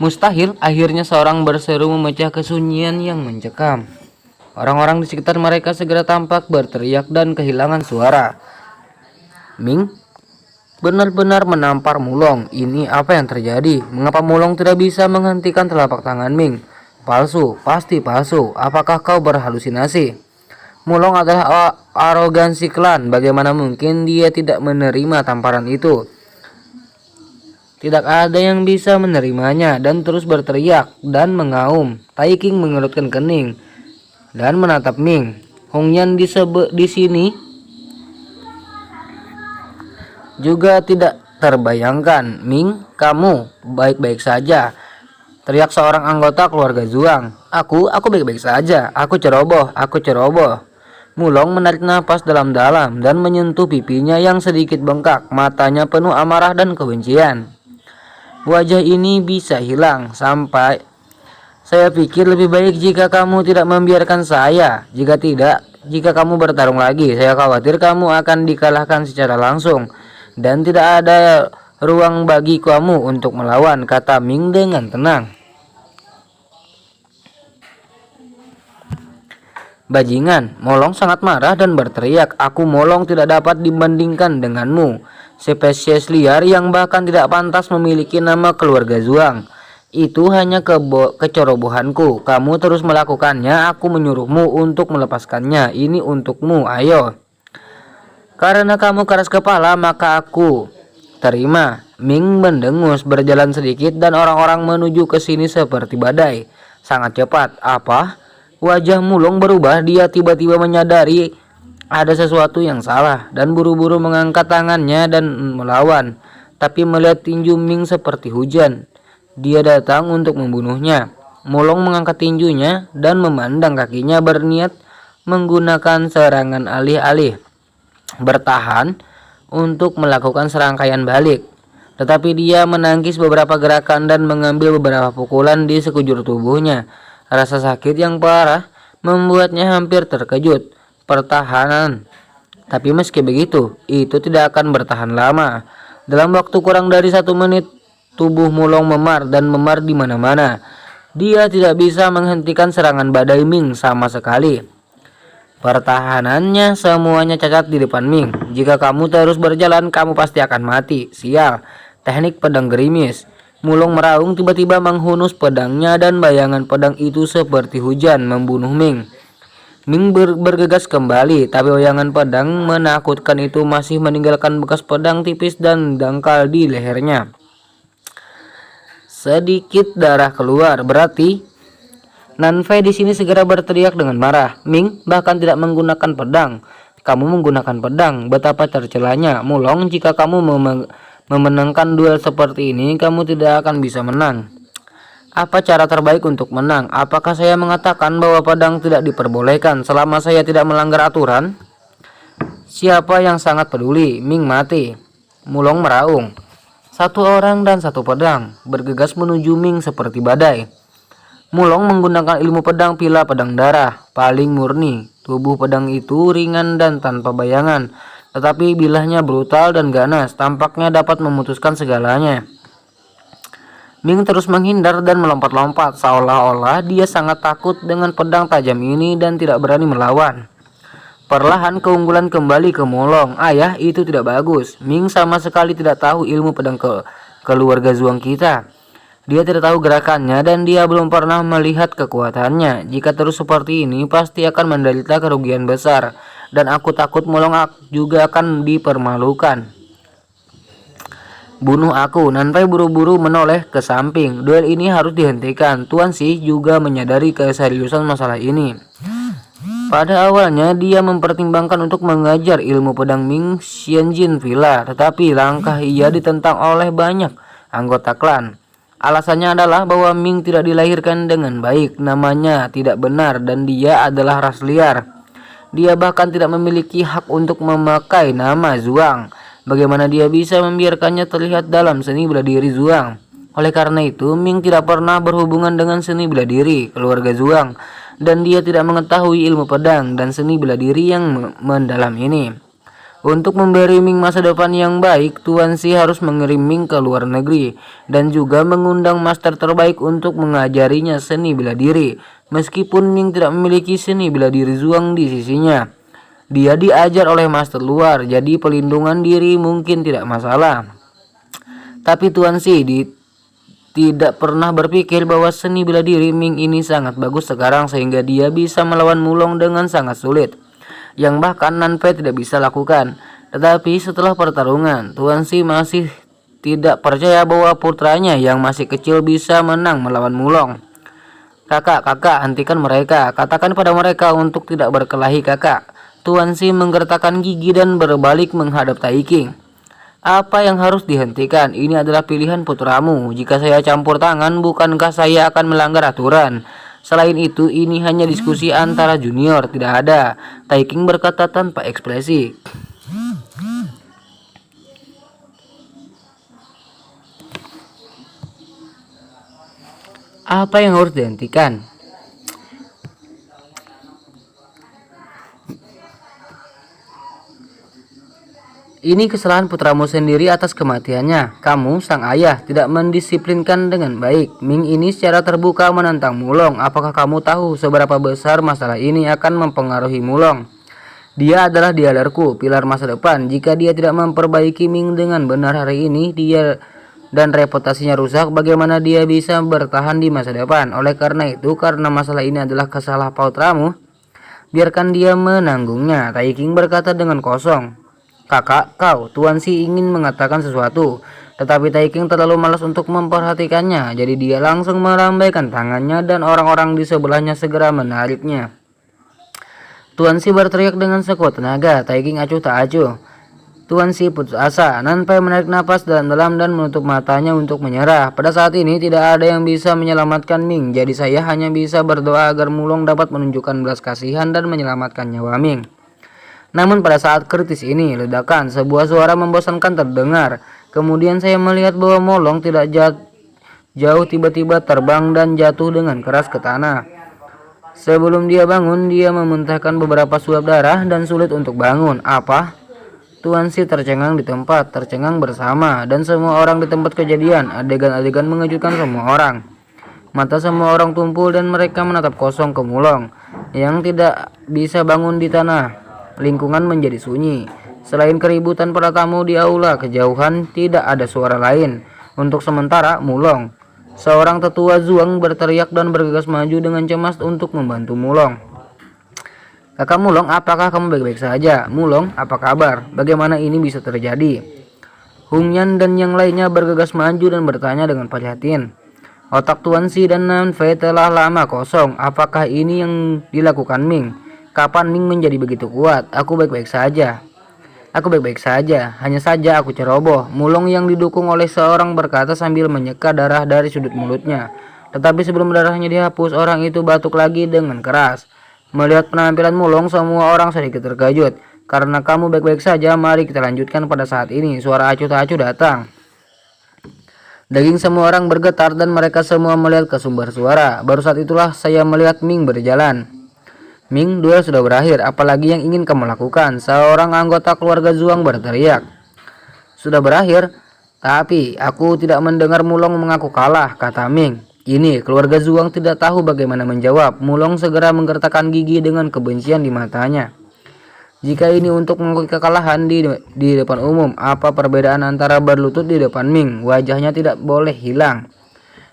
Mustahil, akhirnya seorang berseru memecah kesunyian yang mencekam. Orang-orang di sekitar mereka segera tampak berteriak dan kehilangan suara. Ming benar-benar menampar Mulong. Ini apa yang terjadi? Mengapa Mulong tidak bisa menghentikan telapak tangan Ming? Palsu, pasti palsu. Apakah kau berhalusinasi? Mulong adalah arogansi klan. Bagaimana mungkin dia tidak menerima tamparan itu? Tidak ada yang bisa menerimanya dan terus berteriak dan mengaum. Tai King mengerutkan kening dan menatap Ming. Hong Yan di sini juga tidak terbayangkan. Ming, kamu baik-baik saja? Teriak seorang anggota keluarga Zuang. Aku baik-baik saja. Aku ceroboh. Mulong menarik napas dalam-dalam dan menyentuh pipinya yang sedikit bengkak. Matanya penuh amarah dan kebencian. Wajah ini bisa hilang sampai saya pikir lebih baik jika kamu tidak membiarkan saya. Jika kamu bertarung lagi, saya khawatir kamu akan dikalahkan secara langsung. Dan tidak ada ruang bagi kamu untuk melawan, kata Ming dengan tenang. Bajingan, Molong sangat marah dan berteriak, aku Molong tidak dapat dibandingkan denganmu. Spesies liar yang bahkan tidak pantas memiliki nama keluarga Zuang. Itu hanya kecerobohanku. Kamu terus melakukannya, aku menyuruhmu untuk melepaskannya. Ini untukmu, ayo. Karena kamu keras kepala, maka aku terima. Ming mendengus, berjalan sedikit dan orang-orang menuju ke sini seperti badai. Sangat cepat. Apa? Wajah Mulong berubah. Dia tiba-tiba menyadari ada sesuatu yang salah dan buru-buru mengangkat tangannya dan melawan. Tapi melihat tinju Ming seperti hujan, dia datang untuk membunuhnya. Mulong mengangkat tinjunya dan memandang kakinya berniat menggunakan serangan alih-alih bertahan untuk melakukan serangkaian balik. Tetapi dia menangkis beberapa gerakan dan mengambil beberapa pukulan di sekujur tubuhnya. Rasa sakit yang parah membuatnya hampir terkejut. Pertahanan. Tapi meski begitu, itu tidak akan bertahan lama. Dalam waktu kurang dari 1 menit, tubuh Mulong memar dan memar di mana-mana. Dia tidak bisa menghentikan serangan badai Ming sama sekali. Pertahanannya semuanya cacat di depan Ming. Jika kamu terus berjalan, kamu pasti akan mati. Sial. Teknik pedang gerimis. Mulong meraung, tiba-tiba menghunus pedangnya dan bayangan pedang itu seperti hujan membunuh Ming. Ming bergegas kembali, tapi bayangan pedang menakutkan itu masih meninggalkan bekas pedang tipis dan dangkal di lehernya. Sedikit darah keluar, berarti Nanfei di sini segera berteriak dengan marah. Ming bahkan tidak menggunakan pedang. Kamu menggunakan pedang, betapa tercelanya. Mulong, jika kamu memenangkan duel seperti ini, kamu tidak akan bisa menang. Apa cara terbaik untuk menang? Apakah saya mengatakan bahwa pedang tidak diperbolehkan selama saya tidak melanggar aturan? Siapa yang sangat peduli? Ming mati. Mulong meraung. 1 orang dan 1 pedang bergegas menuju Ming seperti badai. Mulong menggunakan ilmu pedang pila pedang darah paling murni. Tubuh pedang itu ringan dan tanpa bayangan, tetapi bilahnya brutal dan ganas, tampaknya dapat memutuskan segalanya. Ming terus menghindar dan melompat-lompat, seolah-olah dia sangat takut dengan pedang tajam ini dan tidak berani melawan. Perlahan keunggulan kembali ke Mulong. Ayah, itu tidak bagus. Ming sama sekali tidak tahu ilmu pedang keluarga Zuang kita. Dia tidak tahu gerakannya dan dia belum pernah melihat kekuatannya. Jika terus seperti ini, pasti akan menderita kerugian besar. Dan aku takut Mulong juga akan dipermalukan. Bunuh aku. Nanfei buru-buru menoleh ke samping. Duel ini harus dihentikan. Tuan Shi juga menyadari keseriusan masalah ini. Pada awalnya dia mempertimbangkan untuk mengajar ilmu pedang Ming Xianjin Villa, tetapi langkah ia ditentang oleh banyak anggota klan. Alasannya adalah bahwa Ming tidak dilahirkan dengan baik, namanya tidak benar dan dia adalah ras liar. Dia bahkan tidak memiliki hak untuk memakai nama Zuang. Bagaimana dia bisa membiarkannya terlihat dalam seni bela diri Zuang? Oleh karena itu, Ming tidak pernah berhubungan dengan seni bela diri keluarga Zuang, dan dia tidak mengetahui ilmu pedang dan seni bela diri yang mendalam ini. Untuk memberi Ming masa depan yang baik, Tuan Si harus mengirim Ming ke luar negeri dan juga mengundang master terbaik untuk mengajarinya seni bela diri. Meskipun Ming tidak memiliki seni bela diri Zhuang di sisinya, dia diajar oleh master luar, jadi pelindungan diri mungkin tidak masalah. Tapi Tuan Si tidak pernah berpikir bahwa seni bela diri Ming ini sangat bagus sekarang sehingga dia bisa melawan Mulong dengan sangat sulit, yang bahkan Nanfei tidak bisa lakukan. Tetapi setelah pertarungan, Tuan Si masih tidak percaya bahwa putranya yang masih kecil bisa menang melawan Mulong. Kakak, hentikan mereka. Katakan pada mereka untuk tidak berkelahi, kakak. Tuan Si menggertakkan gigi dan berbalik menghadap Tai King. Apa yang harus dihentikan? Ini adalah pilihan putramu. Jika saya campur tangan, bukankah saya akan melanggar aturan? Selain itu, ini hanya diskusi antara junior, tidak ada. Tai King berkata tanpa ekspresi. Apa yang harus dihentikan? Ini kesalahan putramu sendiri atas kematiannya. Kamu, sang ayah, tidak mendisiplinkan dengan baik. Ming ini secara terbuka menentang Mulong. Apakah kamu tahu seberapa besar masalah ini akan mempengaruhi Mulong? Dia adalah dialerku, pilar masa depan. Jika dia tidak memperbaiki Ming dengan benar hari ini, dia dan reputasinya rusak, bagaimana dia bisa bertahan di masa depan? Oleh karena itu, karena masalah ini adalah kesalahan putramu, biarkan dia menanggungnya. Tai King berkata dengan kosong. Kakak, Tuan Si ingin mengatakan sesuatu, tetapi Tai King terlalu malas untuk memperhatikannya, jadi dia langsung melambaikan tangannya dan orang-orang di sebelahnya segera menariknya. Tuan Si berteriak dengan sekuat tenaga. Tai King acuh tak acuh. Tuan Si putus asa. Nanfei menarik napas dalam-dalam dan menutup matanya untuk menyerah. Pada saat ini tidak ada yang bisa menyelamatkan Ming, jadi saya hanya bisa berdoa agar Mulong dapat menunjukkan belas kasihan dan menyelamatkan nyawa Ming. Namun pada saat kritis ini, ledakan sebuah suara membosankan terdengar. Kemudian saya melihat bahwa Mulong tidak jauh tiba-tiba terbang dan jatuh dengan keras ke tanah. Sebelum dia bangun, dia memuntahkan beberapa suap darah dan sulit untuk bangun. Apa? Tuan Si tercengang di tempat, tercengang bersama, dan semua orang di tempat kejadian. Adegan-adegan mengejutkan semua orang. Mata semua orang tumpul dan mereka menatap kosong ke Mulong yang tidak bisa bangun di tanah. Lingkungan menjadi sunyi. Selain keributan para tamu di aula kejauhan, tidak ada suara lain. Untuk sementara, Mulong, seorang tetua Zhuang, berteriak dan bergegas maju dengan cemas untuk membantu Mulong. Kakak Mulong, apakah kamu baik-baik saja? Mulong, apa kabar? Bagaimana ini bisa terjadi? Hung Yan dan yang lainnya bergegas maju dan bertanya dengan prihatin. Otak Tuan Si dan Nanfei telah lama kosong. Apakah ini yang dilakukan Ming? Kapan Ming menjadi begitu kuat? Aku baik-baik saja. Hanya saja aku ceroboh. Mulong yang didukung oleh seorang berkata sambil menyeka darah dari sudut mulutnya. Tetapi sebelum darahnya dihapus, orang itu batuk lagi dengan keras. Melihat penampilan Mulong, semua orang sedikit terkejut. Karena kamu baik-baik saja, mari kita lanjutkan pada saat ini. Suara acuh tak acuh datang. Daging semua orang bergetar dan mereka semua melihat ke sumber suara. Baru saat itulah saya melihat Ming berjalan. Ming, duel sudah berakhir. Apalagi yang ingin kamu lakukan? Seorang anggota keluarga Zhuang berteriak. Sudah berakhir? Tapi aku tidak mendengar Mulong mengaku kalah, kata Ming. Ini keluarga Zhuang tidak tahu bagaimana menjawab. Mulong segera menggertakkan gigi dengan kebencian di matanya. Jika ini untuk mengakui kekalahan di depan umum, apa perbedaan antara berlutut di depan Ming? Wajahnya tidak boleh hilang.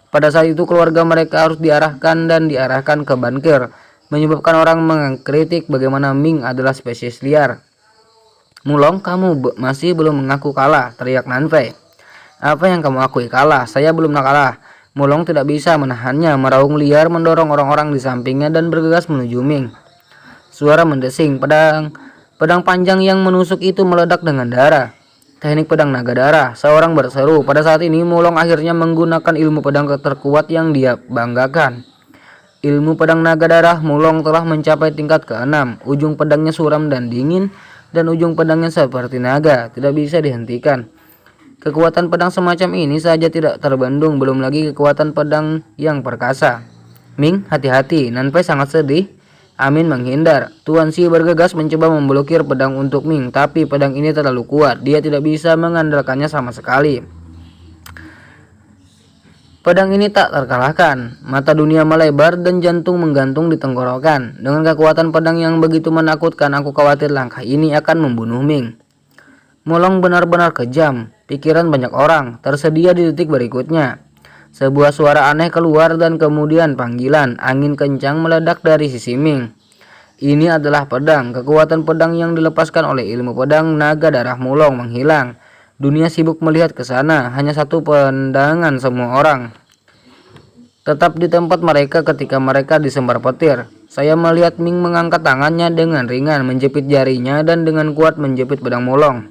Pada saat itu keluarga mereka harus diarahkan ke bunker, menyebabkan orang mengkritik bagaimana Ming adalah spesies liar. Mulong, kamu masih belum mengaku kalah, teriak Nanfei. Apa yang kamu akui kalah? Saya belum kalah. Mulong tidak bisa menahannya, meraung liar mendorong orang-orang di sampingnya dan bergegas menuju Ming. Suara mendesing, pedang panjang yang menusuk itu meledak dengan darah. Teknik pedang naga darah, seorang berseru. Pada saat ini Mulong akhirnya menggunakan ilmu pedang terkuat yang dia banggakan. Ilmu pedang naga darah Mulong telah mencapai tingkat ke-6. Ujung pedangnya suram dan dingin, dan ujung pedangnya seperti naga, tidak bisa dihentikan. Kekuatan pedang semacam ini saja tidak terbendung, belum lagi kekuatan pedang yang perkasa. Ming, hati-hati, Nanfei sangat sedih. Amin menghindar. Tuan Si bergegas mencoba memblokir pedang untuk Ming, tapi pedang ini terlalu kuat. Dia tidak bisa mengandalkannya sama sekali. Pedang ini tak terkalahkan. Mata dunia melebar dan jantung menggantung di tenggorokan. Dengan kekuatan pedang yang begitu menakutkan, aku khawatir langkah ini akan membunuh Ming. Molong benar-benar kejam. Pikiran banyak orang tersedia di detik berikutnya. Sebuah suara aneh keluar dan kemudian panggilan. Angin kencang meledak dari sisi Ming. Ini adalah pedang. Kekuatan pedang yang dilepaskan oleh ilmu pedang naga darah Molong menghilang. Dunia sibuk melihat ke sana. Hanya satu pandangan semua orang tetap di tempat mereka ketika mereka disembar petir. Saya melihat Ming mengangkat tangannya dengan ringan, menjepit jarinya dan dengan kuat menjepit pedang Molong.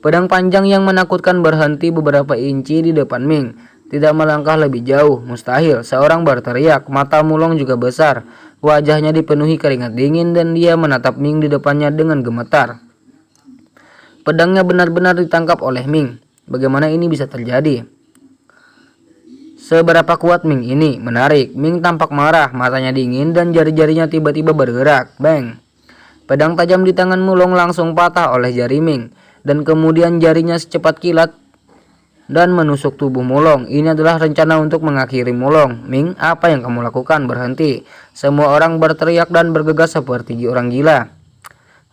Pedang panjang yang menakutkan berhenti beberapa inci di depan Ming. Tidak melangkah lebih jauh, mustahil. Seorang berteriak, mata Molong juga besar. Wajahnya dipenuhi keringat dingin dan dia menatap Ming di depannya dengan gemetar. Pedangnya benar-benar ditangkap oleh Ming. Bagaimana ini bisa terjadi? Seberapa kuat Ming ini? Menarik. Ming tampak marah, matanya dingin dan jari-jarinya tiba-tiba bergerak. Bang! Pedang tajam di tangan Molong langsung patah oleh jari Ming. Dan kemudian jarinya secepat kilat dan menusuk tubuh Molong. Ini adalah rencana untuk mengakhiri Molong. Ming, apa yang kamu lakukan? Berhenti. Semua orang berteriak dan bergegas seperti orang gila.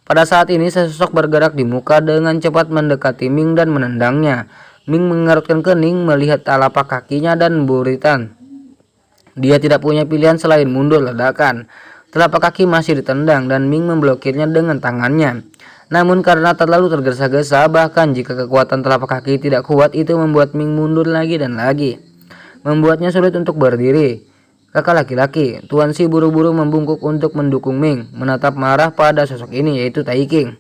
Pada saat ini sesosok bergerak di muka dengan cepat mendekati Ming dan menendangnya. Ming mengerutkan kening melihat telapak kakinya dan buritan. Dia tidak punya pilihan selain mundur ledakan. Telapak kaki masih ditendang dan Ming memblokirnya dengan tangannya. Namun karena terlalu tergesa-gesa, bahkan jika kekuatan telapak kaki tidak kuat, itu membuat Ming mundur lagi dan lagi. Membuatnya sulit untuk berdiri. Kakak laki-laki, Tuan Si buru-buru membungkuk untuk mendukung Ming, menatap marah pada sosok ini yaitu Tai King.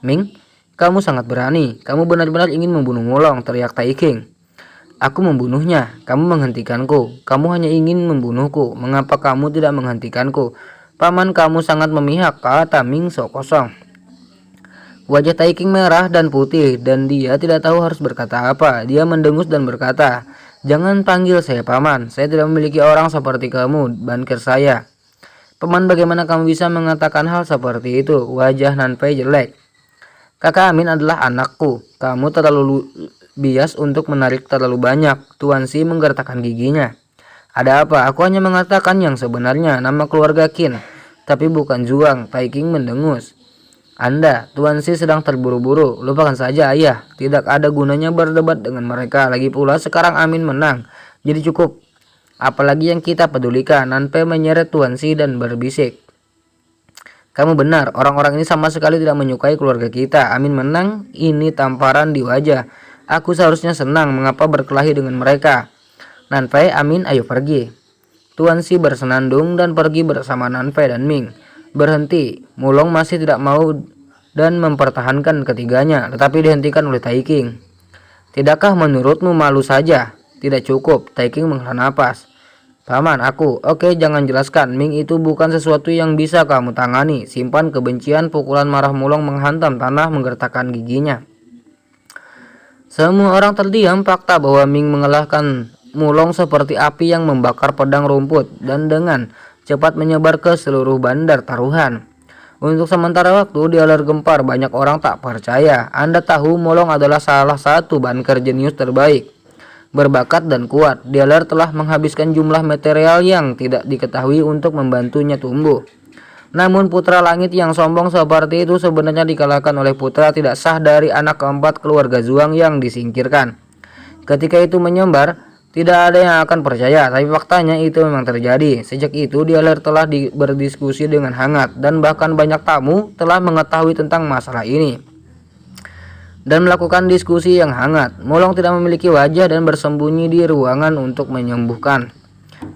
Ming, kamu sangat berani. Kamu benar-benar ingin membunuh Molong, teriak Tai King. Aku membunuhnya. Kamu menghentikanku. Kamu hanya ingin membunuhku. Mengapa kamu tidak menghentikanku? Paman kamu sangat memihak, kata Ming sok kosong. Wajah Tai King merah dan putih dan dia tidak tahu harus berkata apa. Dia mendengus dan berkata, jangan panggil saya paman. Saya tidak memiliki orang seperti kamu, bankir saya. Paman, bagaimana kamu bisa mengatakan hal seperti itu? Wajah Nanfei jelek. Kakak Amin adalah anakku. Kamu terlalu bias untuk menarik terlalu banyak. Tuan Si menggertakkan giginya. Ada apa? Aku hanya mengatakan yang sebenarnya, nama keluarga Qin. Tapi bukan Zhuang. Tai King mendengus. Anda, Tuan Si sedang terburu-buru. Lupakan saja ayah. Tidak ada gunanya berdebat dengan mereka. Lagi pula sekarang Amin menang. Jadi cukup. Apalagi yang kita pedulikan. Nanpei menyeret Tuan Si dan berbisik. Kamu benar, orang-orang ini sama sekali tidak menyukai keluarga kita. Amin menang, ini tamparan di wajah. Aku seharusnya senang, mengapa berkelahi dengan mereka? Nanfei, Amin, ayo pergi. Tuan Si bersenandung dan pergi bersama Nanfei dan Ming. Berhenti, Molong masih tidak mau dan mempertahankan ketiganya, tetapi dihentikan oleh Tai King. Tidakkah menurutmu malu saja? Tidak cukup, Tai King menghela napas. Paman, aku. Oke, jangan jelaskan. Ming itu bukan sesuatu yang bisa kamu tangani. Simpan kebencian. Pukulan marah Molong menghantam tanah menggertakkan giginya. Semua orang terdiam. Fakta bahwa Ming mengalahkan Molong seperti api yang membakar pedang rumput dan dengan cepat menyebar ke seluruh bandar taruhan. Untuk sementara waktu dialer gempar. Banyak orang tak percaya. Anda tahu Molong adalah salah satu banker jenius terbaik, berbakat dan kuat. Dialer telah menghabiskan jumlah material yang tidak diketahui untuk membantunya tumbuh. Namun putra langit yang sombong seperti itu sebenarnya dikalahkan oleh putra tidak sah dari anak keempat keluarga Zhuang yang disingkirkan. Ketika itu menyambar, tidak ada yang akan percaya, tapi faktanya itu memang terjadi. Sejak itu Dialer telah berdiskusi dengan hangat dan bahkan banyak tamu telah mengetahui tentang masalah ini dan melakukan diskusi yang hangat. Molong tidak memiliki wajah dan bersembunyi di ruangan untuk menyembuhkan.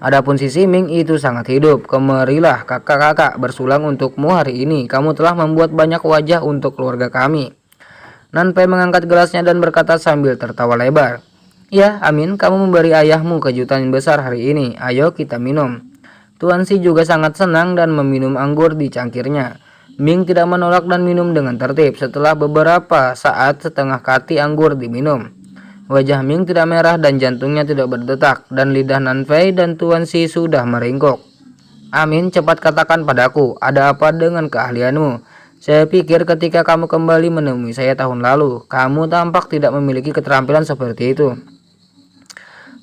Adapun si Ming itu sangat hidup. Kemarilah kakak-kakak bersulang untukmu hari ini. Kamu telah membuat banyak wajah untuk keluarga kami. Nanpei mengangkat gelasnya dan berkata sambil tertawa lebar. Ya, Amin, kamu memberi ayahmu kejutan yang besar hari ini. Ayo kita minum. Tuan Si juga sangat senang dan meminum anggur di cangkirnya. Ming tidak menolak dan minum dengan tertib. Setelah beberapa saat setengah kati anggur diminum. Wajah Ming tidak merah dan jantungnya tidak berdetak. Dan lidah Nanfei dan Tuan Si sudah meringkuk. Amin, cepat katakan padaku, ada apa dengan keahlianmu? Saya pikir ketika kamu kembali menemui saya tahun lalu, kamu tampak tidak memiliki keterampilan seperti itu.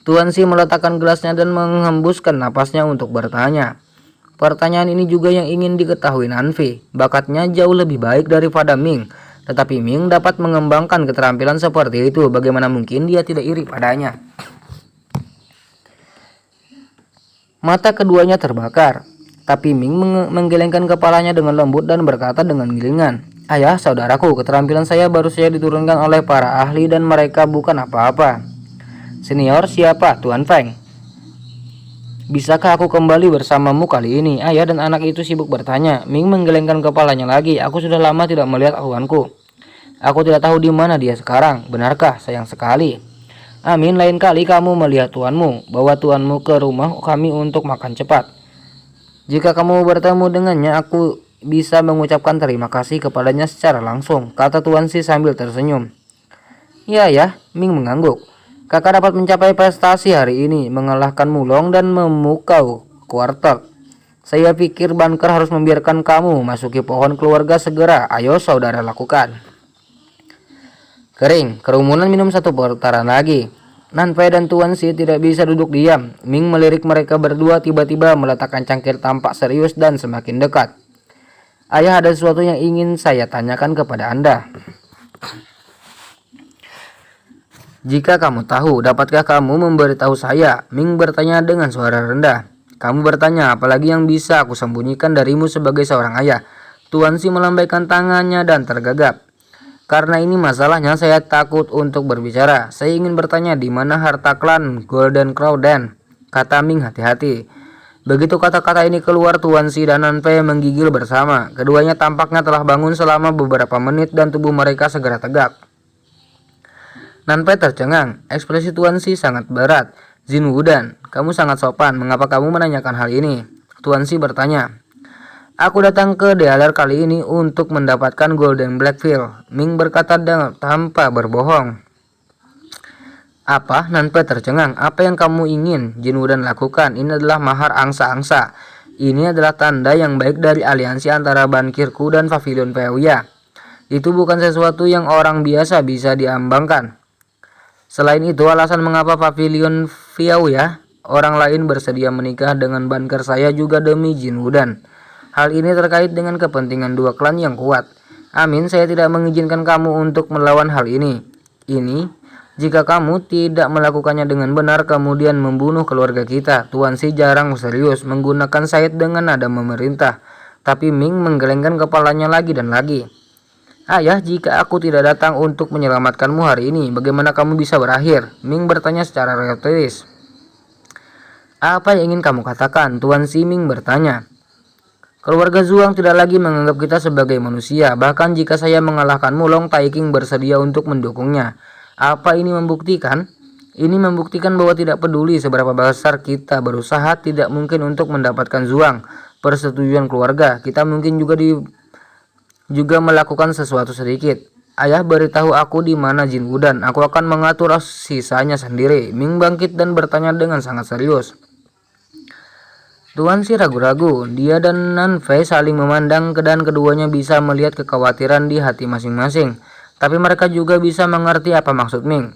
Tuan Si meletakkan gelasnya dan menghembuskan napasnya untuk bertanya. Pertanyaan ini juga yang ingin diketahui Nanfi. Bakatnya jauh lebih baik daripada Ming, tetapi Ming dapat mengembangkan keterampilan seperti itu. Bagaimana mungkin dia tidak iri padanya? Mata keduanya terbakar, tapi Ming menggelengkan kepalanya dengan lembut dan berkata dengan gilingan, "Ayah, saudaraku, keterampilan saya baru saja diturunkan oleh para ahli dan mereka bukan apa-apa." "Senior siapa, Tuan Feng? Bisakah aku kembali bersamamu kali ini?" Ayah dan anak itu sibuk bertanya. Ming menggelengkan kepalanya lagi. "Aku sudah lama tidak melihat tuanku. Aku tidak tahu di mana dia sekarang. Benarkah? Sayang sekali." "Amin, lain kali kamu melihat tuanmu, bawa tuanmu ke rumah kami untuk makan cepat. Jika kamu bertemu dengannya, aku bisa mengucapkan terima kasih kepadanya secara langsung," kata Tuan Si sambil tersenyum. "Ya ya," Ming mengangguk. "Kakak dapat mencapai prestasi hari ini, mengalahkan Mulong dan memukau kuartal. Saya pikir Banker harus membiarkan kamu masuki pohon keluarga segera. Ayo saudara lakukan." Kering, kerumunan minum satu putaran lagi. Nanfei dan Tuan Si tidak bisa duduk diam. Ming melirik mereka berdua, tiba-tiba meletakkan cangkir tampak serius dan semakin dekat. "Ayah, ada sesuatu yang ingin saya tanyakan kepada Anda. Jika kamu tahu, dapatkah kamu memberitahu saya?" Ming bertanya dengan suara rendah. "Kamu bertanya, apalagi yang bisa aku sembunyikan darimu sebagai seorang ayah?" Tuan Si melambaikan tangannya dan tergagap. "Karena ini masalahnya, saya takut untuk berbicara. Saya ingin bertanya di mana harta klan Golden Crowden," kata Ming hati-hati. Begitu kata-kata ini keluar, Tuan Si dan Nanfei menggigil bersama. Keduanya tampaknya telah bangun selama beberapa menit dan tubuh mereka segera tegak. Nanfei tercengang. Ekspresi Tuan Si sangat berat. "Jin Wudan, kamu sangat sopan. Mengapa kamu menanyakan hal ini?" Tuan Si bertanya. "Aku datang ke Dealer kali ini untuk mendapatkan Golden Blackfield," Ming berkata tanpa berbohong. "Apa?" Nanpei tercengang. "Apa yang kamu ingin Jin Wudan lakukan? Ini adalah mahar angsa-angsa. Ini adalah tanda yang baik dari aliansi antara Bankirku dan Pavilion Feuya. Itu bukan sesuatu yang orang biasa bisa diambangkan. Selain itu, alasan mengapa Pavilion Feuya orang lain bersedia menikah dengan banker saya juga demi Jin Wudan. Hal ini terkait dengan kepentingan dua klan yang kuat. Amin, saya tidak mengizinkan kamu untuk melawan hal ini. Jika kamu tidak melakukannya dengan benar, kemudian membunuh keluarga kita." Tuan Si jarang serius, menggunakan Said dengan nada memerintah. Tapi Ming menggelengkan kepalanya lagi dan lagi. "Ayah, jika aku tidak datang untuk menyelamatkanmu hari ini, bagaimana kamu bisa berakhir?" Ming bertanya secara realistis. "Apa yang ingin kamu katakan?" Tuan Si Ming bertanya. "Keluarga Zuang tidak lagi menganggap kita sebagai manusia. Bahkan jika saya mengalahkan Mulong, Taiking bersedia untuk mendukungnya. Apa ini membuktikan? Ini membuktikan bahwa tidak peduli seberapa besar kita berusaha, tidak mungkin untuk mendapatkan Zuang persetujuan keluarga. Kita mungkin juga melakukan sesuatu sedikit. Ayah, beritahu aku di mana Jin Wudan. Aku akan mengatur sisanya sendiri." Ming bangkit dan bertanya dengan sangat serius. Tuan Si ragu-ragu. Dia dan Nanfei saling memandang dan keduanya bisa melihat kekhawatiran di hati masing-masing. Tapi mereka juga bisa mengerti apa maksud Ming.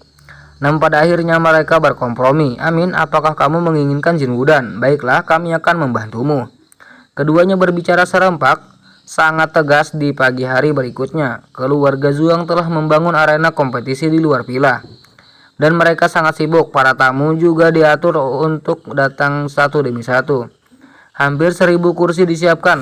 Namun pada akhirnya mereka berkompromi. "Amin, apakah kamu menginginkan Jin Wudan? Baiklah, kami akan membantumu." Keduanya berbicara serempak, sangat tegas di pagi hari berikutnya. Keluarga Zuang telah membangun arena kompetisi di luar villa. Dan mereka sangat sibuk. Para tamu juga diatur untuk datang satu demi satu. Hampir 1000 kursi disiapkan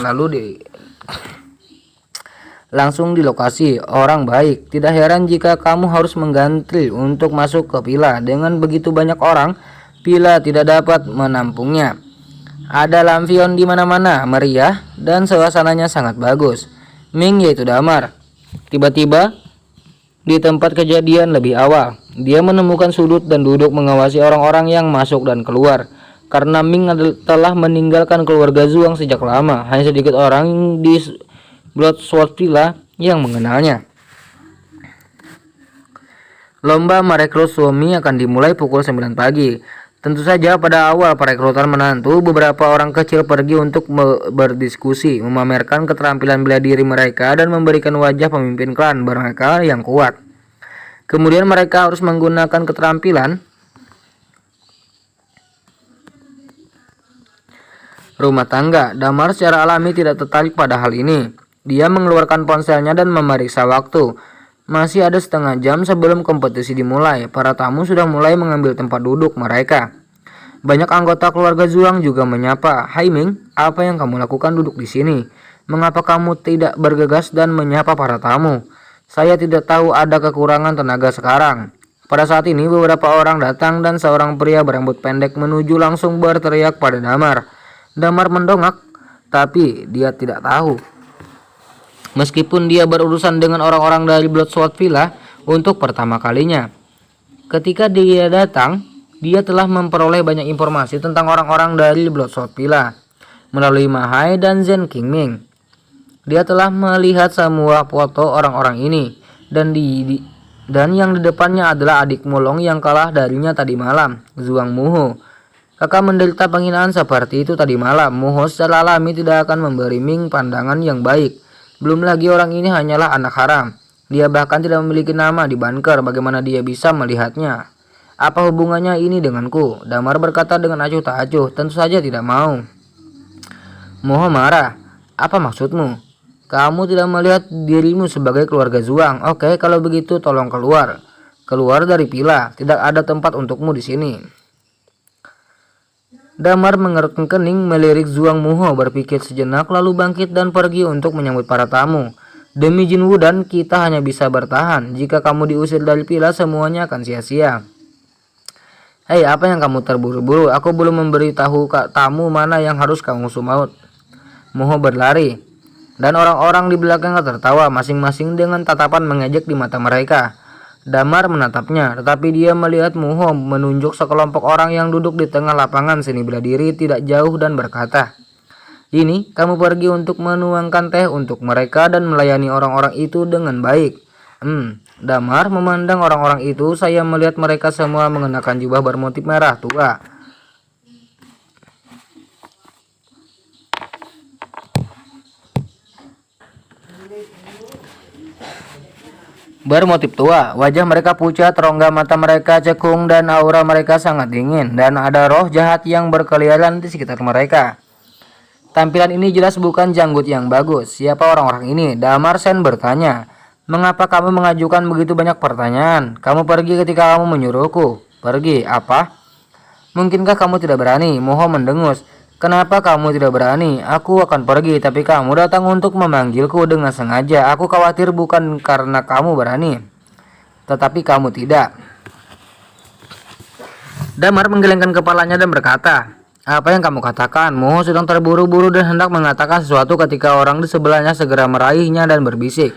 langsung di lokasi. Orang baik, tidak heran jika kamu harus menggantri untuk masuk ke villa. Dengan begitu banyak orang, villa tidak dapat menampungnya. Ada lampion di mana-mana, meriah dan suasananya sangat bagus. Ming yaitu damar. Tiba-tiba di tempat kejadian lebih awal, dia menemukan sudut dan duduk mengawasi orang-orang yang masuk dan keluar. Karena Ming telah meninggalkan keluarga Zuang sejak lama, hanya sedikit orang di Bloodsworth Villa yang mengenalnya. Lomba merekrut suami akan dimulai pukul 9 pagi. Tentu saja pada awal perekrutan menantu, beberapa orang kecil pergi untuk berdiskusi, memamerkan keterampilan bela diri mereka dan memberikan wajah pemimpin klan mereka yang kuat. Kemudian mereka harus menggunakan keterampilan rumah tangga. Damar secara alami tidak tertarik pada hal ini. Dia mengeluarkan ponselnya dan memeriksa waktu. Masih ada setengah jam sebelum kompetisi dimulai. Para tamu sudah mulai mengambil tempat duduk mereka. Banyak anggota keluarga Zhuang juga menyapa. "Hai Ming, apa yang kamu lakukan duduk di sini? Mengapa kamu tidak bergegas dan menyapa para tamu? Saya tidak tahu ada kekurangan tenaga sekarang." Pada saat ini beberapa orang datang dan seorang pria berambut pendek menuju langsung berteriak pada Damar. Damar mendongak, tapi dia tidak tahu. Meskipun dia berurusan dengan orang-orang dari Bloodsword Villa untuk pertama kalinya. Ketika dia datang, dia telah memperoleh banyak informasi tentang orang-orang dari Bloodsword Villa melalui Mahai dan Zhen Qingming. Dia telah melihat semua foto orang-orang ini dan yang di depannya adalah adik Molong yang kalah darinya tadi malam, Zhuang Muho. Kakak menderita penghinaan seperti itu tadi malam. Muho secara alami tidak akan memberi Ming pandangan yang baik. Belum lagi orang ini hanyalah anak haram. Dia bahkan tidak memiliki nama di bunker. Bagaimana dia bisa melihatnya? Apa hubungannya ini denganku? Damar berkata dengan acuh tak acuh. Tentu saja tidak mau. Muho marah. Apa maksudmu? Kamu tidak melihat dirimu sebagai keluarga Zhuang. Oke, kalau begitu tolong keluar. Keluar dari villa. Tidak ada tempat untukmu di sini. Damar mengerutkan kening, melirik Zhuang Muho, berpikir sejenak lalu bangkit dan pergi untuk menyambut para tamu. Demi Jin Wudan, kita hanya bisa bertahan. Jika kamu diusir dari villa, semuanya akan sia-sia. Hei, apa yang kamu terburu-buru? Aku belum memberitahu tamu mana yang harus kamu sumaut. Muho berlari, dan orang-orang di belakangnya tertawa, masing-masing dengan tatapan mengejek di mata mereka. Damar menatapnya, tetapi dia melihat Muho menunjuk sekelompok orang yang duduk di tengah lapangan seni bela diri tidak jauh dan berkata, "Ini, kamu pergi untuk menuangkan teh untuk mereka dan melayani orang-orang itu dengan baik." Damar memandang orang-orang itu. Saya melihat mereka semua mengenakan jubah bermotif merah tua. Bermotif tua, wajah mereka pucat, rongga mata mereka cekung dan aura mereka sangat dingin, dan ada roh jahat yang berkeliaran di sekitar mereka. Tampilan ini jelas bukan janggut yang bagus. Siapa orang-orang ini? Damar Sen bertanya. Mengapa kamu mengajukan begitu banyak pertanyaan? Kamu pergi ketika kamu menyuruhku. Pergi? Apa? Mungkinkah kamu tidak berani? Muho mendengus. Kenapa kamu tidak berani? Aku akan pergi, tapi kamu datang untuk memanggilku dengan sengaja. Aku khawatir bukan karena kamu berani, tetapi kamu tidak. Damar menggelengkan kepalanya dan berkata, "Apa yang kamu katakan?" Muho sedang terburu-buru dan hendak mengatakan sesuatu ketika orang di sebelahnya segera meraihnya dan berbisik.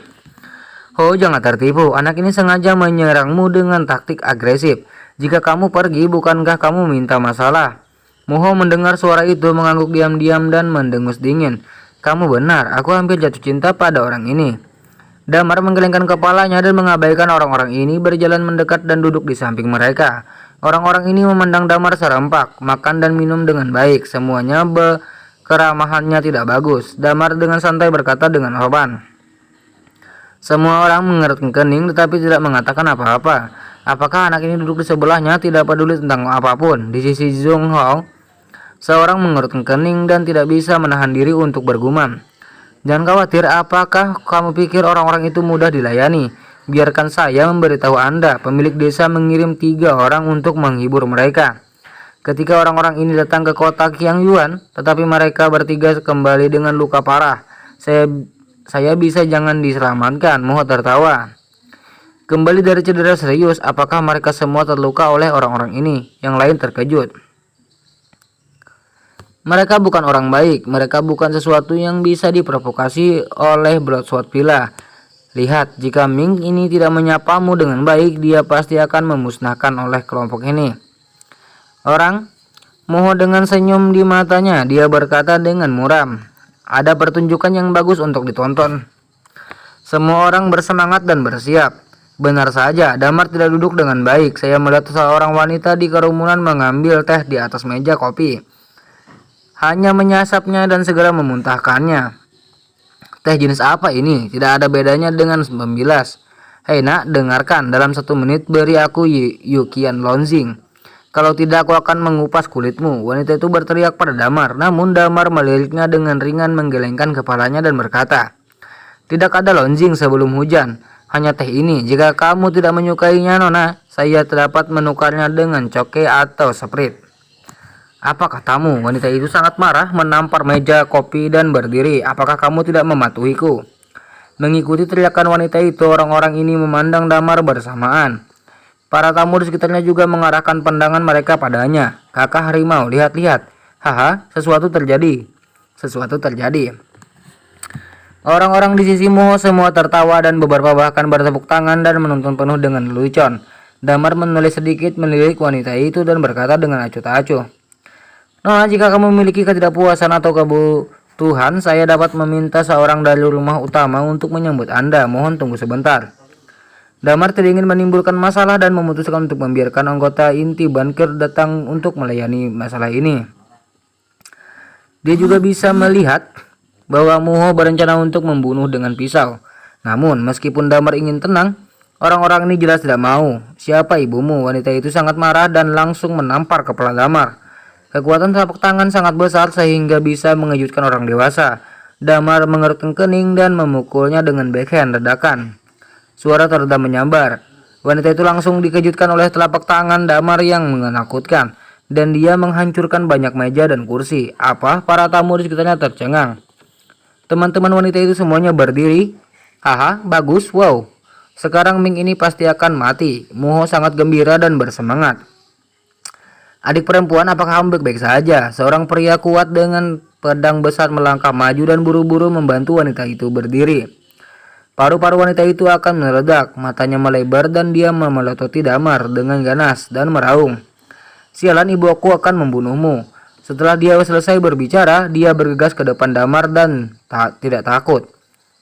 "Oh, jangan tertipu. Anak ini sengaja menyerangmu dengan taktik agresif. Jika kamu pergi, bukankah kamu minta masalah?" Muho mendengar suara itu, mengangguk diam-diam dan mendengus dingin. "Kamu benar, aku hampir jatuh cinta pada orang ini." Damar menggelengkan kepalanya dan mengabaikan orang-orang ini, berjalan mendekat dan duduk di samping mereka. Orang-orang ini memandang Damar serempak, makan dan minum dengan baik. Semuanya keramahannya tidak bagus. Damar dengan santai berkata dengan hormat. Semua orang mengerutkan kening tetapi tidak mengatakan apa-apa. Apakah anak ini duduk di sebelahnya tidak peduli tentang apapun? Di sisi Zhong Hao, seorang mengerutkan kening dan tidak bisa menahan diri untuk bergumam. "Jangan khawatir, apakah kamu pikir orang-orang itu mudah dilayani? Biarkan saya memberitahu Anda." Pemilik desa mengirim 3 orang untuk menghibur mereka. Ketika orang-orang ini datang ke kota Qiangyuan, tetapi mereka bertiga kembali dengan luka parah. Saya bisa jangan diselamatkan." Muho tertawa. Kembali dari cedera serius, apakah mereka semua terluka oleh orang-orang ini? Yang lain terkejut. Mereka bukan orang baik. Mereka bukan sesuatu yang bisa diprovokasi oleh Bloodsword Villa. Lihat, jika Ming ini tidak menyapamu dengan baik, dia pasti akan memusnahkan oleh kelompok ini. Orang? Muho dengan senyum di matanya, dia berkata dengan muram. Ada pertunjukan yang bagus untuk ditonton. Semua orang bersemangat dan bersiap. Benar saja, Damar tidak duduk dengan baik. Saya melihat seorang wanita di kerumunan mengambil teh di atas meja kopi. Hanya menyasapnya dan segera memuntahkannya. Teh jenis apa ini? Tidak ada bedanya dengan membilas. Hei nak, dengarkan. Dalam 1 menit beri aku Yukian Lonzing. Kalau tidak aku akan mengupas kulitmu. Wanita itu berteriak pada Damar. Namun Damar meliriknya dengan ringan menggelengkan kepalanya dan berkata, tidak ada Lonzing sebelum hujan. Hanya teh ini. Jika kamu tidak menyukainya Nona, saya dapat menukarnya dengan coke atau sprite. Apa katamu? Wanita itu sangat marah, menampar meja kopi dan berdiri. Apakah kamu tidak mematuhiku? Mengikuti teriakan wanita itu, orang-orang ini memandang Damar bersamaan. Para tamu di sekitarnya juga mengarahkan pandangan mereka padanya. Kakak harimau, lihat-lihat. Haha, sesuatu terjadi. Sesuatu terjadi. Orang-orang di sisi Mo semua tertawa dan beberapa bahkan bertepuk tangan dan menonton penuh dengan lelucon. Damar menulis sedikit melirik wanita itu dan berkata dengan acuh tak acuh. Nah, jika kamu memiliki ketidakpuasan atau kebutuhan, saya dapat meminta seorang dari rumah utama untuk menyambut Anda. Mohon tunggu sebentar. Damar tidak ingin menimbulkan masalah dan memutuskan untuk membiarkan anggota inti Bankir datang untuk melayani masalah ini. Dia juga bisa melihat bahwa Muho berencana untuk membunuh dengan pisau. Namun, meskipun Damar ingin tenang, orang-orang ini jelas tidak mau. Siapa ibumu? Wanita itu sangat marah dan langsung menampar kepala Damar. Kekuatan telapak tangan sangat besar sehingga bisa mengejutkan orang dewasa. Damar mengerutkan kening dan memukulnya dengan backhand dadakan. Suara teredam menyambar. Wanita itu langsung dikejutkan oleh telapak tangan Damar yang menakutkan. Dan dia menghancurkan banyak meja dan kursi. Apa? Para tamu di sekitarnya tercengang. Teman-teman wanita itu semuanya berdiri. Haha, bagus, wow. Sekarang Ming ini pasti akan mati. Muho sangat gembira dan bersemangat. Adik perempuan, apakah kamu baik-baik saja? Seorang pria kuat dengan pedang besar melangkah maju dan buru-buru membantu wanita itu berdiri. Paru-paru wanita itu akan meledak, matanya melebar dan dia memelototi Damar dengan ganas dan meraung. Sialan, ibu aku akan membunuhmu. Setelah dia selesai berbicara, dia bergegas ke depan Damar dan tidak takut.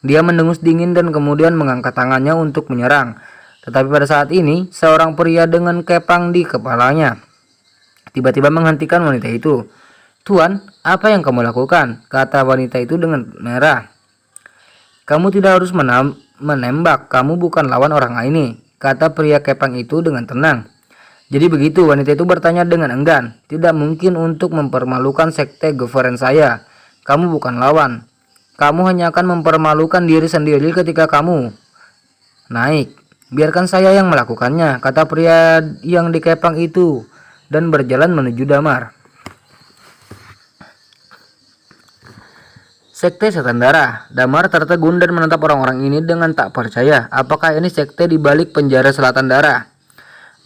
Dia mendengus dingin dan kemudian mengangkat tangannya untuk menyerang. Tetapi pada saat ini, seorang pria dengan kepang di kepalanya tiba-tiba menghentikan wanita itu. Tuan, apa yang kamu lakukan? Kata wanita itu dengan merah. Kamu tidak harus menembak, kamu bukan lawan orang ini, kata pria kepang itu dengan tenang. Jadi begitu, wanita itu bertanya dengan enggan. Tidak mungkin untuk mempermalukan sekte govern saya. Kamu bukan lawan. Kamu hanya akan mempermalukan diri sendiri ketika kamu naik. Biarkan saya yang melakukannya, kata pria yang dikepang itu dan berjalan menuju Damar. Sekte Setan Darah. Damar tertegun dan menatap orang-orang ini dengan tak percaya. Apakah ini sekte di balik penjara Selatan Darah?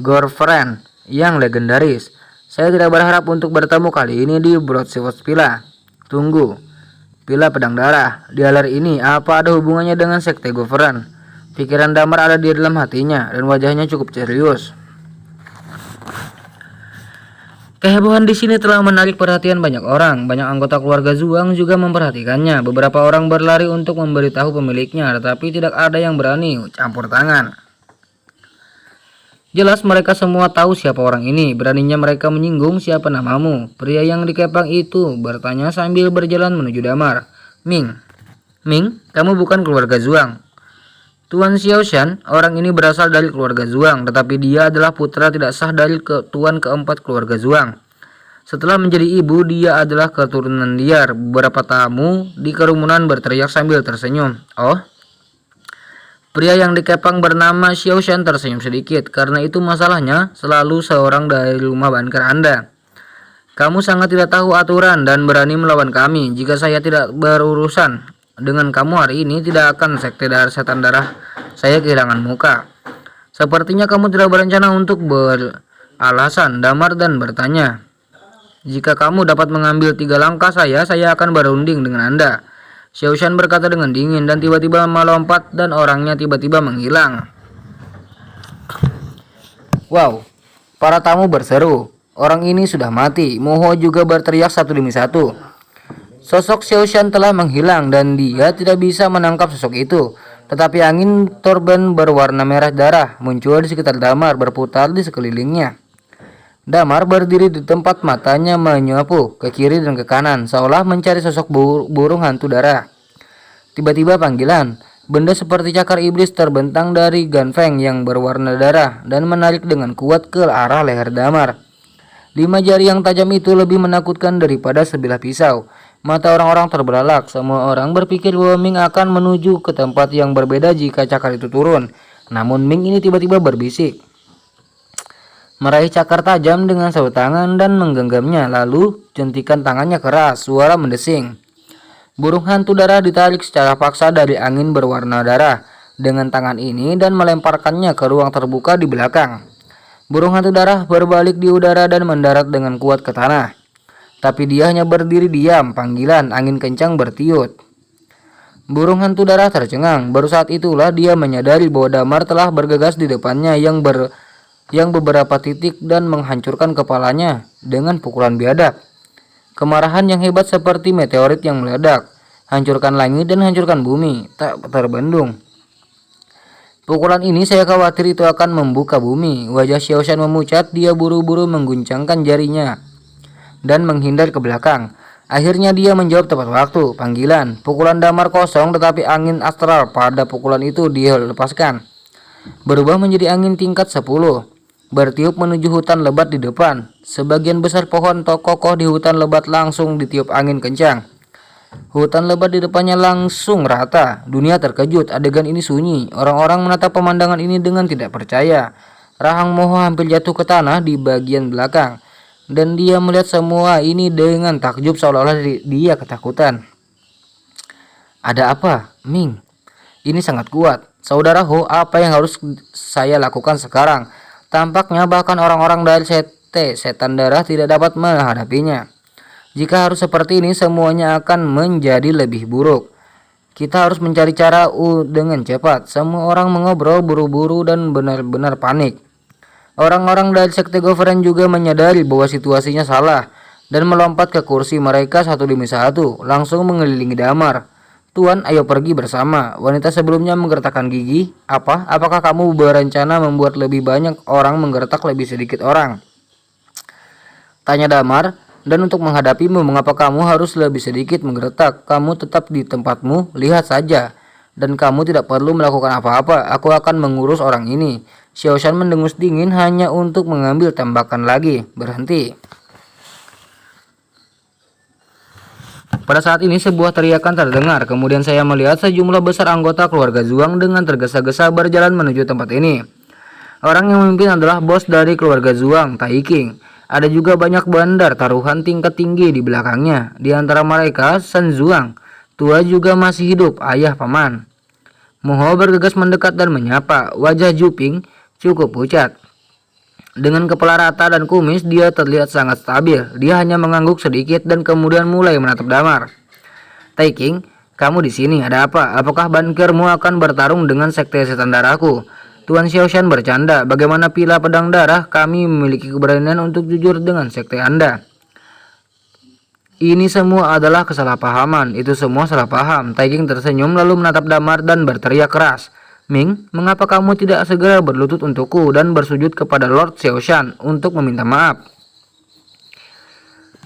Girlfriend yang legendaris. Saya tidak berharap untuk bertemu kali ini di Broadsword Villa. Tunggu, Villa Pedang Darah. Dialer ini apa ada hubungannya dengan sekte Govern? Pikiran Damar ada di dalam hatinya dan wajahnya cukup serius. Kehebohan di sini telah menarik perhatian banyak orang. Banyak anggota keluarga Zuang juga memperhatikannya. Beberapa orang berlari untuk memberitahu pemiliknya, tetapi tidak ada yang berani campur tangan. Jelas mereka semua tahu siapa orang ini. Beraninya mereka menyinggung siapa namamu. Pria yang dikepang itu bertanya sambil berjalan menuju Damar. Ming, kamu bukan keluarga Zuang. Tuan Xiaoshan, orang ini berasal dari keluarga Zuang, tetapi dia adalah putra tidak sah dari tuan keempat keluarga Zuang. Setelah menjadi ibu, dia adalah keturunan liar. Beberapa tamu di kerumunan berteriak sambil tersenyum. Oh, pria yang dikepang bernama Xiaoshan tersenyum sedikit. Karena itu masalahnya selalu seorang dari rumah banker Anda. Kamu sangat tidak tahu aturan dan berani melawan kami. Jika saya tidak berurusan dengan kamu hari ini, tidak akan sekte Setan Darah saya kehilangan muka. Sepertinya kamu tidak berencana untuk beralasan. Damar dan bertanya. Jika kamu dapat mengambil 3 langkah saya akan berunding dengan Anda. Xiaoshan berkata dengan dingin dan tiba-tiba melompat dan orangnya tiba-tiba menghilang. Wow, para tamu berseru. Orang ini sudah mati. Moho juga berteriak satu demi satu. Sosok Xiaoshan telah menghilang dan dia tidak bisa menangkap sosok itu. Tetapi angin torben berwarna merah darah muncul di sekitar Damar, berputar di sekelilingnya. Damar berdiri di tempat, matanya menyapu ke kiri dan ke kanan, seolah mencari sosok burung hantu darah. Tiba-tiba panggilan, benda seperti cakar iblis terbentang dari Ganfeng yang berwarna darah dan menarik dengan kuat ke arah leher Damar. 5 jari yang tajam itu lebih menakutkan daripada sebilah pisau. Mata orang-orang terbelalak. Semua orang berpikir bahwa Ming akan menuju ke tempat yang berbeda jika cakar itu turun. Namun Ming ini tiba-tiba berbisik, meraih cakar tajam dengan satu tangan dan menggenggamnya. Lalu jentikan tangannya keras, suara mendesing. Burung hantu darah ditarik secara paksa dari angin berwarna darah dengan tangan ini dan melemparkannya ke ruang terbuka di belakang. Burung hantu darah berbalik di udara dan mendarat dengan kuat ke tanah. Tapi dia hanya berdiri diam. Panggilan angin kencang bertiup. Burung hantu darah tercengang. Baru saat itulah dia menyadari bahwa Damar telah bergegas di depannya yang beberapa titik dan menghancurkan kepalanya dengan pukulan biadab. Kemarahan yang hebat seperti meteorit yang meledak, hancurkan langit dan hancurkan bumi, tak terbendung. Pukulan ini saya khawatir itu akan membuka bumi. Wajah Xiaoshan memucat, dia buru-buru mengguncangkan jarinya dan menghindar ke belakang. Akhirnya dia menjawab tepat waktu. Panggilan, pukulan Damar kosong, tetapi angin astral pada pukulan itu dia lepaskan, berubah menjadi angin tingkat 10, bertiup menuju hutan lebat di depan. Sebagian besar pohon kokoh di hutan lebat langsung ditiup angin kencang. Hutan lebat di depannya langsung rata. Dunia terkejut, adegan ini sunyi. Orang-orang menatap pemandangan ini dengan tidak percaya. Rahang Moho hampir jatuh ke tanah di bagian belakang, dan dia melihat semua ini dengan takjub seolah-olah dia ketakutan. Ada apa, Ming? Ini sangat kuat. Saudara Ho, apa yang harus saya lakukan sekarang? Tampaknya bahkan orang-orang dari setan darah tidak dapat menghadapinya. Jika harus seperti ini, semuanya akan menjadi lebih buruk. Kita harus mencari cara dengan cepat. Semua orang mengobrol buru-buru dan benar-benar panik. Orang-orang dari sekte Govern juga menyadari bahwa situasinya salah dan melompat ke kursi mereka satu demi satu, langsung mengelilingi Damar. Tuan, ayo pergi bersama. Wanita sebelumnya menggertakkan gigi. Apakah kamu berencana membuat lebih banyak orang menggertak lebih sedikit orang? Tanya Damar. Dan untuk menghadapimu, mengapa kamu harus lebih sedikit menggertak? Kamu tetap di tempatmu, lihat saja. Dan kamu tidak perlu melakukan apa-apa. Aku akan mengurus orang ini. Xiaoshan mendengus dingin hanya untuk mengambil tembakan lagi. Berhenti. Pada saat ini sebuah teriakan terdengar. Kemudian saya melihat sejumlah besar anggota keluarga Zhuang dengan tergesa-gesa berjalan menuju tempat ini. Orang yang memimpin adalah bos dari keluarga Zhuang, Tai King. Ada juga banyak bandar taruhan tingkat tinggi di belakangnya. Di antara mereka, Shen Zhuang, tua juga masih hidup, ayah paman. Moho bergegas mendekat dan menyapa. Wajah Juping cukup pucat. Dengan kepala rata dan kumis, dia terlihat sangat stabil. Dia hanya mengangguk sedikit dan kemudian mulai menatap Damar. Tai King, kamu di sini, ada apa? Apakah bankirmu akan bertarung dengan sekte setan darahku? Tuan Xiaoshan bercanda. Bagaimana pila pedang darah? Kami memiliki keberanian untuk jujur dengan sekte Anda. Ini semua adalah kesalahpahaman. Itu semua salah paham. Tai King tersenyum lalu menatap Damar dan berteriak keras. Ming, mengapa kamu tidak segera berlutut untukku dan bersujud kepada Lord Xiaoshan untuk meminta maaf?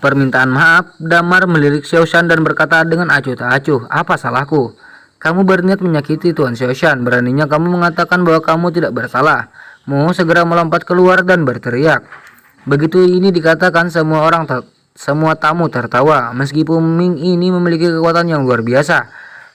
Permintaan maaf, Damar melirik Xiaoshan dan berkata dengan acuh tak acuh, apa salahku? Kamu berniat menyakiti Tuan Xiaoshan. Beraninya kamu mengatakan bahwa kamu tidak bersalah. Mau segera melompat keluar dan berteriak. Begitu ini dikatakan, semua tamu tertawa. Meskipun Ming ini memiliki kekuatan yang luar biasa,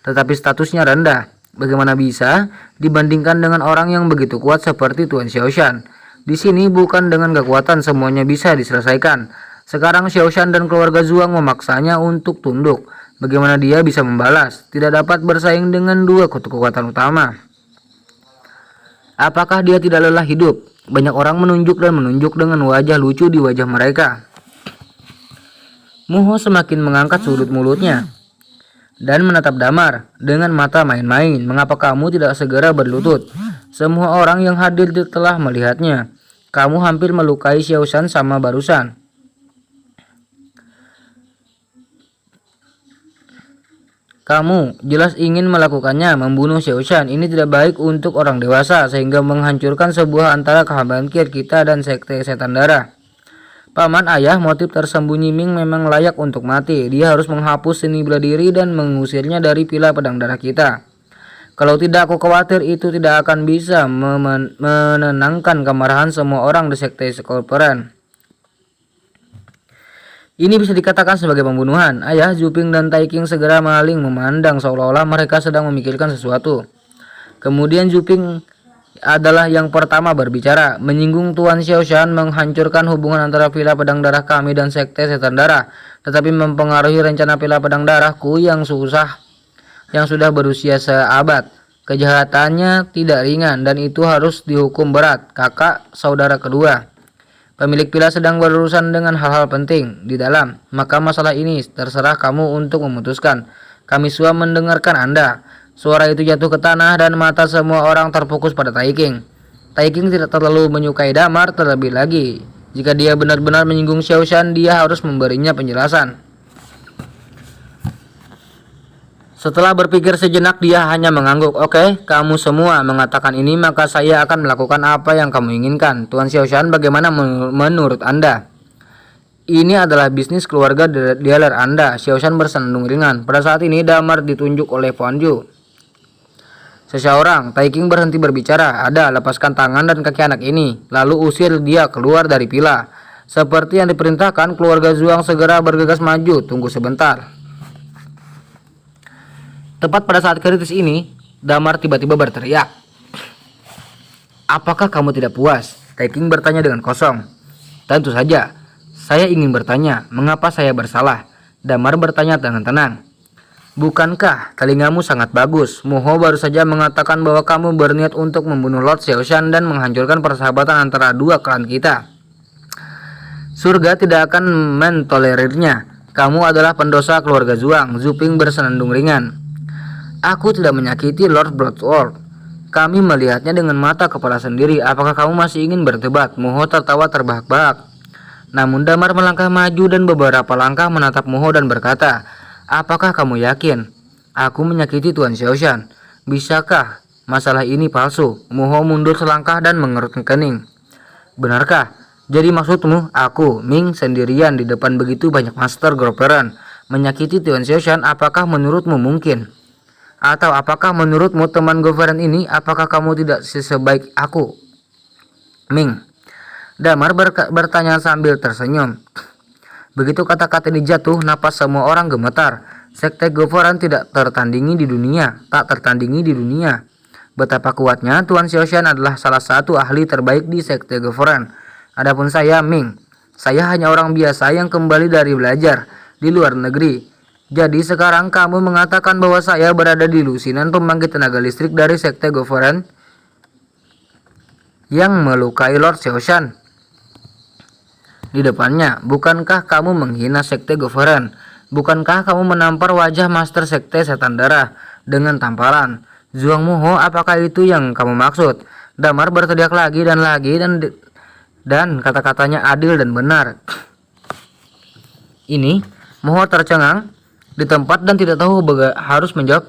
tetapi statusnya rendah. Bagaimana bisa dibandingkan dengan orang yang begitu kuat seperti Tuan Xiaoshan? Di sini bukan dengan kekuatan semuanya bisa diselesaikan. Sekarang Xiaoshan dan keluarga Zhuang memaksanya untuk tunduk. Bagaimana dia bisa membalas? Tidak dapat bersaing dengan dua kekuatan utama. Apakah dia tidak lelah hidup? Banyak orang menunjuk dengan wajah lucu di wajah mereka. Moho semakin mengangkat sudut mulutnya dan menatap Damar dengan mata main-main. Mengapa kamu tidak segera berlutut? Semua orang yang hadir telah melihatnya. Kamu hampir melukai Xiaoshan sama barusan. Kamu jelas ingin melakukannya, membunuh Xiaoshan. Ini tidak baik untuk orang dewasa sehingga menghancurkan sebuah antara kehambaan kita dan sekte setan darah. Paman ayah, motif tersembunyi Ming memang layak untuk mati. Dia harus menghapus seni bela diri dan mengusirnya dari pila pedang darah kita. Kalau tidak, aku khawatir itu tidak akan bisa menenangkan kemarahan semua orang di sekte Scorpion. Ini bisa dikatakan sebagai pembunuhan. Ayah, Zuping dan Taiking segera maling memandang seolah-olah mereka sedang memikirkan sesuatu. Kemudian Zuping adalah yang pertama berbicara, menyinggung Tuan Xiaoshan menghancurkan hubungan antara pila pedang darah kami dan sekte setan darah, tetapi mempengaruhi rencana pila pedang darahku yang sudah berusia seabad. Kejahatannya tidak ringan dan itu harus dihukum berat. Kakak saudara kedua, pemilik pila sedang berurusan dengan hal-hal penting di dalam, maka masalah ini terserah kamu untuk memutuskan. Kami semua mendengarkan Anda. Suara itu jatuh ke tanah dan mata semua orang terfokus pada Taiking. Taiking tidak terlalu menyukai Damar, terlebih lagi jika dia benar-benar menyinggung Xiaoshan, dia harus memberinya penjelasan. Setelah berpikir sejenak, dia hanya mengangguk. Oke, kamu semua mengatakan ini, maka saya akan melakukan apa yang kamu inginkan. Tuan Xiaoshan, bagaimana menurut Anda? Ini adalah bisnis keluarga dealer Anda. Xiaoshan bersandung ringan. Pada saat ini Damar ditunjuk oleh Fan Ju. Seseorang, Taiking berhenti berbicara. Ada, lepaskan tangan dan kaki anak ini, lalu usir dia keluar dari pila. Seperti yang diperintahkan, keluarga Zhuang segera bergegas maju. Tunggu sebentar. Tepat pada saat kritis ini, Damar tiba-tiba berteriak. Apakah kamu tidak puas? Taiking bertanya dengan kosong. Tentu saja. Saya ingin bertanya, mengapa saya bersalah? Damar bertanya dengan tenang. Bukankah telingamu sangat bagus? Moho baru saja mengatakan bahwa kamu berniat untuk membunuh Lord Xiaoshan dan menghancurkan persahabatan antara dua klan kita. Surga tidak akan mentolerirnya. Kamu adalah pendosa keluarga Zhuang. Zuping bersenandung ringan. Aku tidak menyakiti Lord Bloodworth. Kami melihatnya dengan mata kepala sendiri. Apakah kamu masih ingin berdebat? Moho tertawa terbahak-bahak. Namun Damar melangkah maju dan beberapa langkah menatap Moho dan berkata, apakah kamu yakin aku menyakiti Tuan Xiaoshan? Bisakah masalah ini palsu? Moho mundur selangkah dan mengerut kening. Benarkah? Jadi maksudmu aku, Ming, sendirian di depan begitu banyak master Groperan menyakiti Tuan Xiaoshan? Apakah menurutmu mungkin? Atau apakah menurutmu teman Govern ini, apakah kamu tidak sebaik aku, Ming? Damar bertanya sambil tersenyum. Begitu kata-kata ini jatuh, napas semua orang gemetar. Sekte Govern tidak tertandingi di dunia, tak tertandingi di dunia. Betapa kuatnya, Tuan Xiaoshan adalah salah satu ahli terbaik di Sekte Govern. Adapun saya, Ming, saya hanya orang biasa yang kembali dari belajar di luar negeri. Jadi sekarang kamu mengatakan bahwa saya berada di lusinan pembangkit tenaga listrik dari Sekte Govern yang melukai Lord Xiaoshan di depannya. Bukankah kamu menghina Sekte Govern? Bukankah kamu menampar wajah Master Sekte Setan Darah dengan tamparan? Zhuang Moho, apakah itu yang kamu maksud? Damar berteriak lagi dan kata-katanya adil dan benar. Ini Moho tercengang di tempat dan tidak tahu harus menjawab.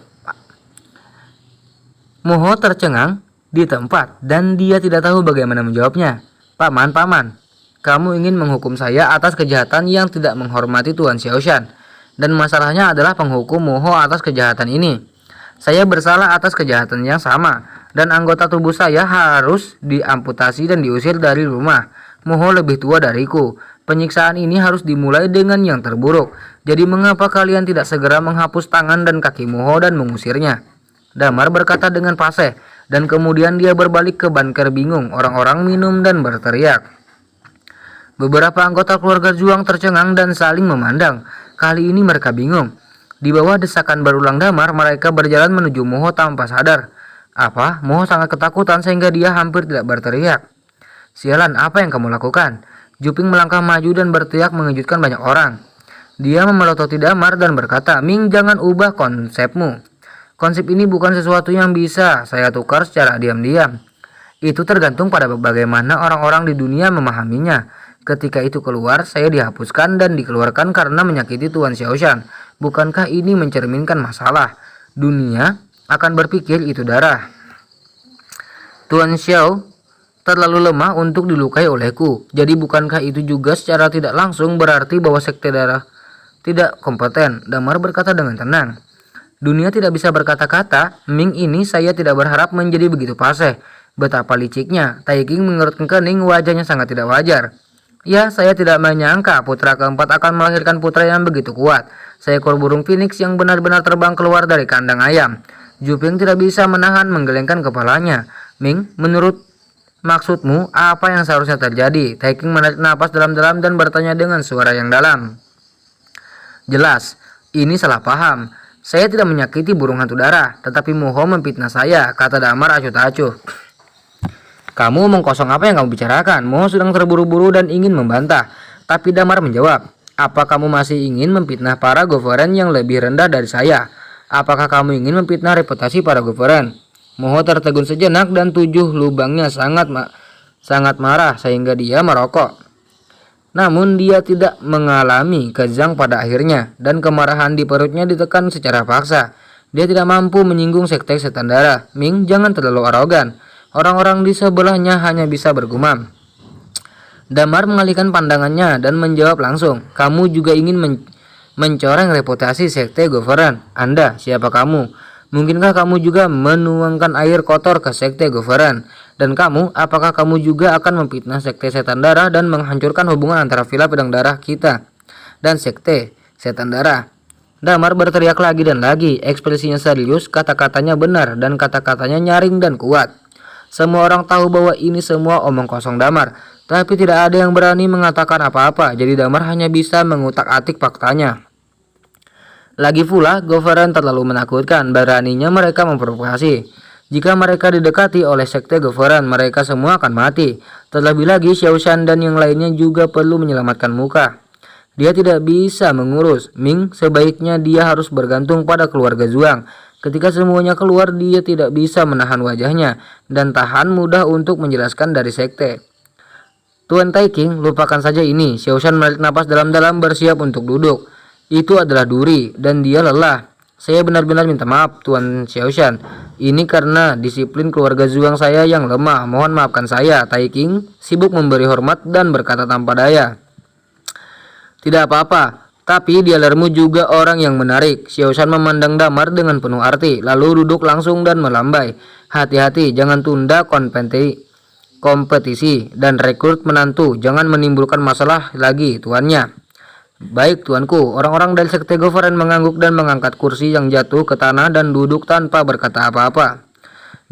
Moho tercengang di tempat dan dia tidak tahu bagaimana menjawabnya. Paman, kamu ingin menghukum saya atas kejahatan yang tidak menghormati Tuan Xiaoshan, dan masalahnya adalah penghukum Moho atas kejahatan ini. Saya bersalah atas kejahatan yang sama, dan anggota tubuh saya harus diamputasi dan diusir dari rumah. Moho lebih tua dariku. Penyiksaan ini harus dimulai dengan yang terburuk. Jadi mengapa kalian tidak segera menghapus tangan dan kaki Moho dan mengusirnya? Damar berkata dengan fasih, dan kemudian dia berbalik ke banker bingung. Orang-orang minum dan berteriak. Beberapa anggota keluarga Zhuang tercengang dan saling memandang. Kali ini mereka bingung. Di bawah desakan berulang Damar, mereka berjalan menuju Moho tanpa sadar. Apa? Moho sangat ketakutan sehingga dia hampir tidak berteriak. Sialan, apa yang kamu lakukan? Zuping melangkah maju dan berteriak mengejutkan banyak orang. Dia memelototi Damar dan berkata, Ming, jangan ubah konsepmu. Konsep ini bukan sesuatu yang bisa saya tukar secara diam-diam. Itu tergantung pada bagaimana orang-orang di dunia memahaminya. Ketika itu keluar, saya dihapuskan dan dikeluarkan karena menyakiti Tuan Xiaoshan. Bukankah ini mencerminkan masalah? Dunia akan berpikir itu darah. Tuan Xiao terlalu lemah untuk dilukai olehku. Jadi bukankah itu juga secara tidak langsung berarti bahwa sekte darah tidak kompeten? Damar berkata dengan tenang. Dunia tidak bisa berkata-kata. Ming, ini saya tidak berharap menjadi begitu fasih. Betapa liciknya. Taiking mengerutkan kening, wajahnya sangat tidak wajar. Ya, saya tidak menyangka putra keempat akan melahirkan putra yang begitu kuat. Seekor burung phoenix yang benar-benar terbang keluar dari kandang ayam. Juping tidak bisa menahan menggelengkan kepalanya. Ming, menurut maksudmu apa yang seharusnya terjadi? Taiking menarik napas dalam-dalam dan bertanya dengan suara yang dalam. Jelas, ini salah paham. Saya tidak menyakiti burung hantu darah, tetapi Moho memfitnah saya, kata Damar acuh-acuh. Kamu omong kosong, apa yang kamu bicarakan? Moho sedang terburu-buru dan ingin membantah. Tapi Damar menjawab, apa kamu masih ingin memfitnah para goveren yang lebih rendah dari saya? Apakah kamu ingin memfitnah reputasi para goveren? Moho tertegun sejenak dan 7 lubangnya sangat marah sehingga dia merokok. Namun dia tidak mengalami kejang pada akhirnya, dan kemarahan di perutnya ditekan secara paksa. Dia tidak mampu menyinggung sekte setan darah. Ming, jangan terlalu arogan. Orang-orang di sebelahnya hanya bisa bergumam. Damar mengalihkan pandangannya dan menjawab langsung. Kamu juga ingin mencoreng reputasi sekte goveren. Anda, siapa kamu? Mungkinkah kamu juga menuangkan air kotor ke sekte goveren? Dan kamu, apakah kamu juga akan memfitnah sekte setan darah dan menghancurkan hubungan antara villa pedang darah kita dan sekte setan darah? Damar berteriak lagi dan lagi, ekspresinya serius, kata-katanya benar dan kata-katanya nyaring dan kuat. Semua orang tahu bahwa ini semua omong kosong Damar, tapi tidak ada yang berani mengatakan apa-apa, jadi Damar hanya bisa mengutak-atik faktanya. Lagi pula, goveren terlalu menakutkan, beraninya mereka memprovokasi. Jika mereka didekati oleh sekte goveren, mereka semua akan mati. Terlebih lagi, Xiao Shan dan yang lainnya juga perlu menyelamatkan muka. Dia tidak bisa mengurus. Ming, sebaiknya dia harus bergantung pada keluarga Zhuang. Ketika semuanya keluar, dia tidak bisa menahan wajahnya dan tahan mudah untuk menjelaskan dari sekte. Tuan Taiking, lupakan saja ini. Xiao Shan menarik napas dalam-dalam bersiap untuk duduk. Itu adalah duri dan dia lelah. Saya benar-benar minta maaf, Tuan Xiao Shan. Ini karena disiplin keluarga Zhuang saya yang lemah. Mohon maafkan saya. Taiking sibuk memberi hormat dan berkata tanpa daya. Tidak apa-apa, tapi dialermu juga orang yang menarik. Xiao Shan memandang Damar dengan penuh arti, lalu duduk langsung dan melambai. Hati-hati, jangan tunda kompetisi dan rekrut menantu. Jangan menimbulkan masalah lagi, tuannya. Baik tuanku, orang-orang dari sekte goveren mengangguk dan mengangkat kursi yang jatuh ke tanah dan duduk tanpa berkata apa-apa.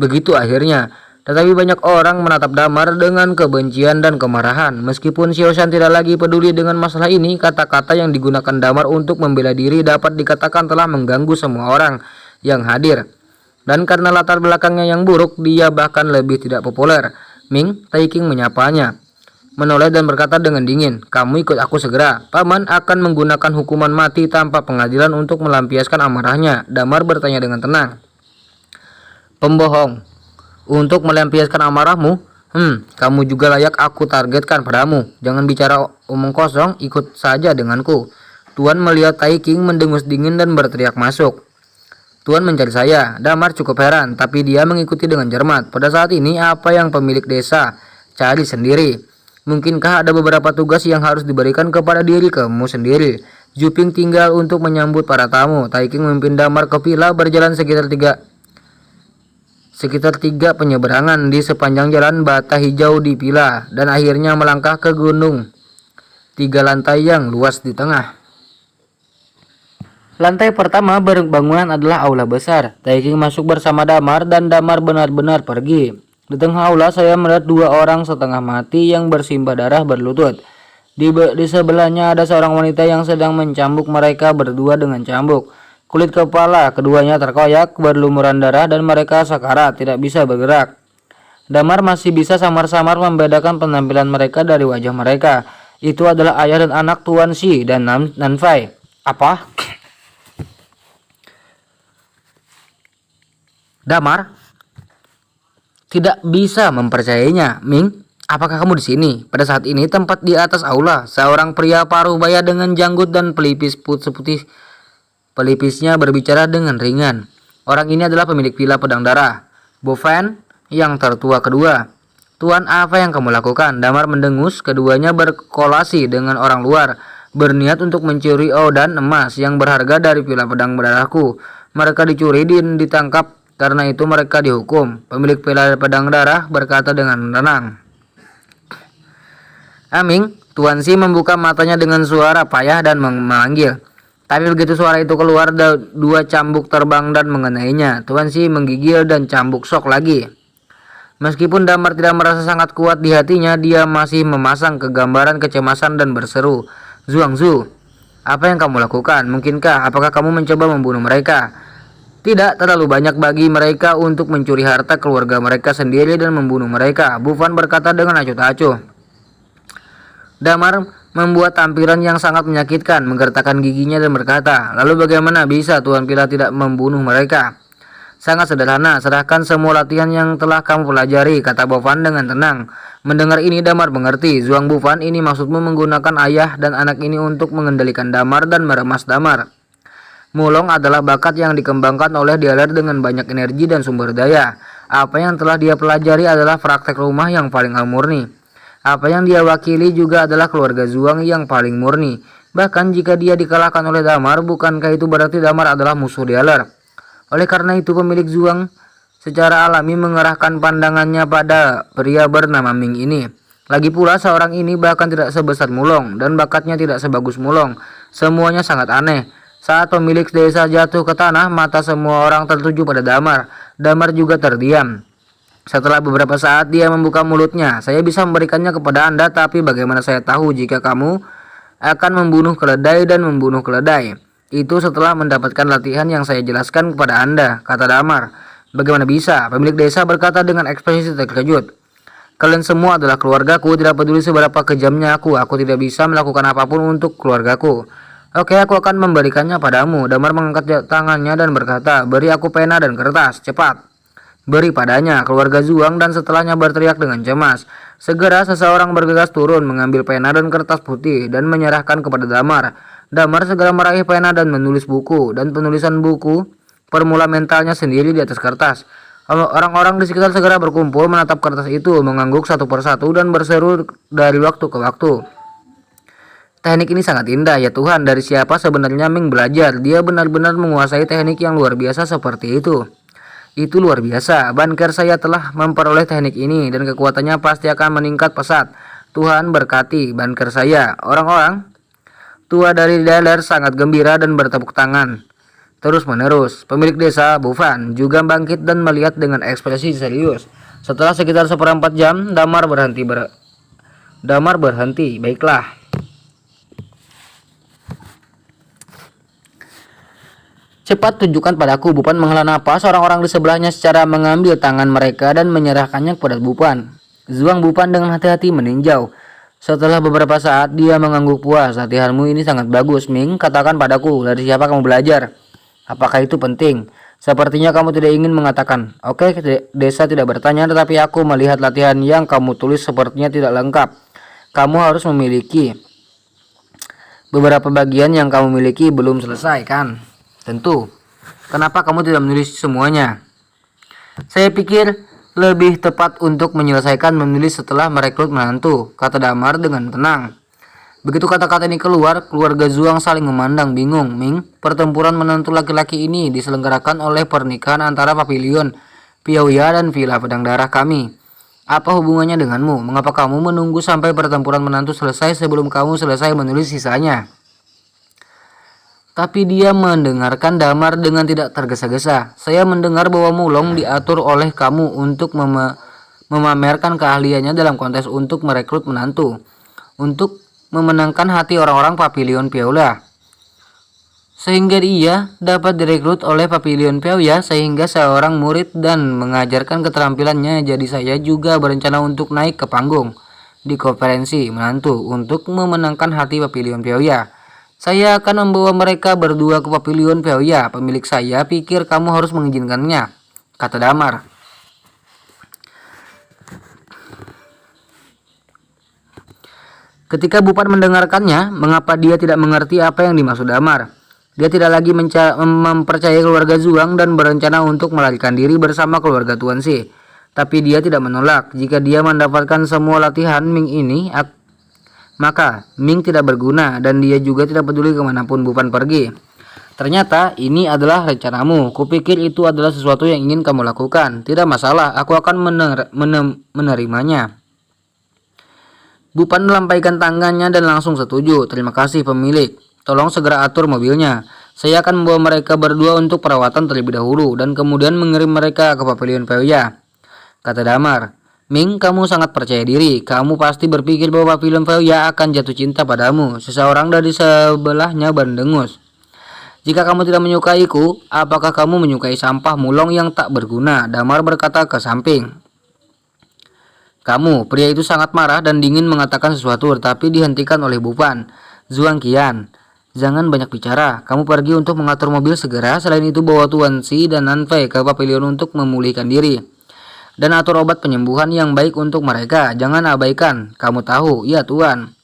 Begitu akhirnya, tetapi banyak orang menatap Damar dengan kebencian dan kemarahan. Meskipun Xiao Shan tidak lagi peduli dengan masalah ini, kata-kata yang digunakan Damar untuk membela diri dapat dikatakan telah mengganggu semua orang yang hadir. Dan karena latar belakangnya yang buruk, dia bahkan lebih tidak populer. Ming, Taiking menyapanya, menoleh dan berkata dengan dingin, kamu ikut aku segera. Paman akan menggunakan hukuman mati tanpa pengadilan untuk melampiaskan amarahnya. Damar bertanya dengan tenang. Pembohong. Untuk melampiaskan amarahmu? Kamu juga layak aku targetkan padamu. Jangan bicara omong kosong, ikut saja denganku. Tuan melihat Taiking mendengus dingin dan berteriak masuk. Tuan mencari saya. Damar cukup heran, tapi dia mengikuti dengan cermat. Pada saat ini, apa yang pemilik desa cari sendiri? Mungkinkah ada beberapa tugas yang harus diberikan kepada diri kamu sendiri? Juping tinggal untuk menyambut para tamu. Taiking memimpin Damar ke villa, berjalan sekitar tiga penyeberangan di sepanjang jalan bata hijau di villa, dan akhirnya melangkah ke gunung 3 lantai yang luas di tengah. Lantai pertama bangunan adalah aula besar. Taiking masuk bersama Damar dan Damar benar-benar pergi. Di tengah aula saya melihat 2 orang setengah mati yang bersimbah darah berlutut. Di sebelahnya ada seorang wanita yang sedang mencambuk mereka berdua dengan cambuk. Kulit kepala keduanya terkoyak, berlumuran darah dan mereka sekarat, tidak bisa bergerak. Damar masih bisa samar-samar membedakan penampilan mereka dari wajah mereka. Itu adalah ayah dan anak Tuan Shi dan Nanfai. Apa? Damar tidak bisa mempercayainya. Ming, apakah kamu di sini? Pada saat ini, tempat di atas aula, seorang pria paruh baya dengan janggut dan pelipis putih Pelipisnya berbicara dengan ringan. Orang ini adalah pemilik villa pedang darah, Bovan yang tertua kedua. Tuan, apa yang kamu lakukan? Damar mendengus. Keduanya berkolasi dengan orang luar, berniat untuk mencuri dan emas yang berharga dari villa pedang darahku. Mereka dicuri dan ditangkap, karena itu mereka dihukum. Pemilik villa pedang darah berkata dengan tenang. Aming, Tuan Si membuka matanya dengan suara payah dan memanggil. Tapi begitu suara itu keluar, dua cambuk terbang dan mengenainya. Tuan Si menggigil dan cambuk sok lagi. Meskipun Damar tidak merasa sangat kuat di hatinya, dia masih memasang kegambaran kecemasan dan berseru, Zhuangzu, apa yang kamu lakukan? Mungkinkah? Apakah kamu mencoba membunuh mereka? Tidak terlalu banyak bagi mereka untuk mencuri harta keluarga mereka sendiri dan membunuh mereka, Bovan berkata dengan acuh tak acuh. Damar membuat tampilan yang sangat menyakitkan, menggertakkan giginya dan berkata, lalu bagaimana bisa Tuan Pila tidak membunuh mereka? Sangat sederhana, serahkan semua latihan yang telah kamu pelajari, kata Bovan dengan tenang. Mendengar ini Damar mengerti. Zhuang Bovan, ini maksudmu menggunakan ayah dan anak ini untuk mengendalikan Damar dan meremas Damar. Mulong adalah bakat yang dikembangkan oleh Dialer dengan banyak energi dan sumber daya. Apa yang telah dia pelajari adalah praktek rumah yang paling murni. Apa yang dia wakili juga adalah keluarga Zhuang yang paling murni. Bahkan jika dia dikalahkan oleh Damar, bukankah itu berarti Damar adalah musuh Dialer? Oleh karena itu pemilik Zhuang secara alami mengerahkan pandangannya pada pria bernama Ming ini. Lagi pula seorang ini bahkan tidak sebesar Mulong dan bakatnya tidak sebagus Mulong. Semuanya sangat aneh. Saat pemilik desa jatuh ke tanah, mata semua orang tertuju pada Damar. Damar juga terdiam. Setelah beberapa saat dia membuka mulutnya. Saya bisa memberikannya kepada Anda, tapi bagaimana saya tahu jika kamu akan membunuh keledai dan membunuh keledai? Itu setelah mendapatkan latihan yang saya jelaskan kepada Anda, kata Damar. Bagaimana bisa? Pemilik desa berkata dengan ekspresi terkejut. Kalian semua adalah keluargaku, tidak peduli seberapa kejamnya aku tidak bisa melakukan apapun untuk keluargaku. Oke, aku akan memberikannya padamu. Damar mengangkat tangannya dan berkata, beri aku pena dan kertas, cepat. Beri padanya. Keluarga Zhuang dan setelahnya berteriak dengan cemas. Segera seseorang bergegas turun, mengambil pena dan kertas putih dan menyerahkan kepada Damar. Damar segera meraih pena dan menulis buku, dan penulisan buku permula mentalnya sendiri di atas kertas. Orang-orang di sekitar segera berkumpul menatap kertas itu, mengangguk satu persatu dan berseru dari waktu ke waktu. Teknik ini sangat indah, ya Tuhan. Dari siapa sebenarnya Ming belajar? Dia benar-benar menguasai teknik yang luar biasa seperti itu. Itu luar biasa. Banker saya telah memperoleh teknik ini dan kekuatannya pasti akan meningkat pesat. Tuhan berkati banker saya. Orang-orang tua dari Dialer sangat gembira dan bertepuk tangan terus menerus. Pemilik desa Bovan juga bangkit dan melihat dengan ekspresi serius. Setelah sekitar seperempat jam, Damar berhenti. Baiklah. Cepat tunjukkan padaku. Bovan menghela napas. Orang-orang di sebelahnya secara mengambil tangan mereka dan menyerahkannya kepada Bovan. Zhuang Bovan dengan hati-hati meninjau. Setelah beberapa saat dia mengangguk puas. Latihanmu ini sangat bagus, Ming. Katakan padaku, dari siapa kamu belajar? Apakah itu penting? Sepertinya kamu tidak ingin mengatakan. Oke, desa tidak bertanya, tetapi aku melihat latihan yang kamu tulis sepertinya tidak lengkap. Kamu harus memiliki beberapa bagian yang kamu miliki belum selesai, kan? Tentu. Kenapa kamu tidak menulis semuanya? Saya pikir lebih tepat untuk menyelesaikan menulis setelah merekrut menantu, kata Damar dengan tenang. Begitu kata-kata ini keluar, keluarga Zhuang saling memandang bingung. Ming, pertempuran menantu laki-laki ini diselenggarakan oleh pernikahan antara Papilion Piaoya dan Villa Pedang Darah kami. Apa hubungannya denganmu? Mengapa kamu menunggu sampai pertempuran menantu selesai sebelum kamu selesai menulis sisanya? Tapi dia mendengarkan Damar dengan tidak tergesa-gesa. Saya mendengar bahwa Mulong diatur oleh kamu untuk memamerkan keahliannya dalam kontes untuk merekrut menantu. Untuk memenangkan hati orang-orang Papilion Piaoya. Sehingga dia dapat direkrut oleh Papilion Piaoya sehingga seorang murid dan mengajarkan keterampilannya. Jadi saya juga berencana untuk naik ke panggung di konferensi menantu untuk memenangkan hati Papilion Piaoya. Saya akan membawa mereka berdua ke Papilion Piaoya. Pemilik saya pikir kamu harus mengizinkannya, kata Damar. Ketika Bovan mendengarkannya, mengapa dia tidak mengerti apa yang dimaksud Damar? Dia tidak lagi mempercayai keluarga Zhuang dan berencana untuk melarikan diri bersama keluarga Tuan Si. Tapi dia tidak menolak. Jika dia mendapatkan semua latihan Ming ini, maka Ming tidak berguna dan dia juga tidak peduli kemanapun Bupan pergi. Ternyata ini adalah rencanamu. Kupikir itu adalah sesuatu yang ingin kamu lakukan. Tidak masalah, aku akan menerimanya. Bupan melampaikan tangannya dan langsung setuju. Terima kasih pemilik. Tolong segera atur mobilnya. Saya akan membawa mereka berdua untuk perawatan terlebih dahulu dan kemudian mengirim mereka ke pavilion Feuya, kata Damar. Ming, kamu sangat percaya diri. Kamu pasti berpikir bahwa pavilion Feuya akan jatuh cinta padamu. Seseorang dari sebelahnya berdengus. Jika kamu tidak menyukaiku, apakah kamu menyukai sampah mulong yang tak berguna? Damar berkata ke samping. Kamu, pria itu sangat marah dan dingin mengatakan sesuatu, tapi dihentikan oleh Bupan. Zhuang Qian, jangan banyak bicara. Kamu pergi untuk mengatur mobil segera. Selain itu bawa Tuan Si dan Nanfei ke pavilion untuk memulihkan diri. Dan atur obat penyembuhan yang baik untuk mereka. Jangan abaikan. Kamu tahu, ya Tuan.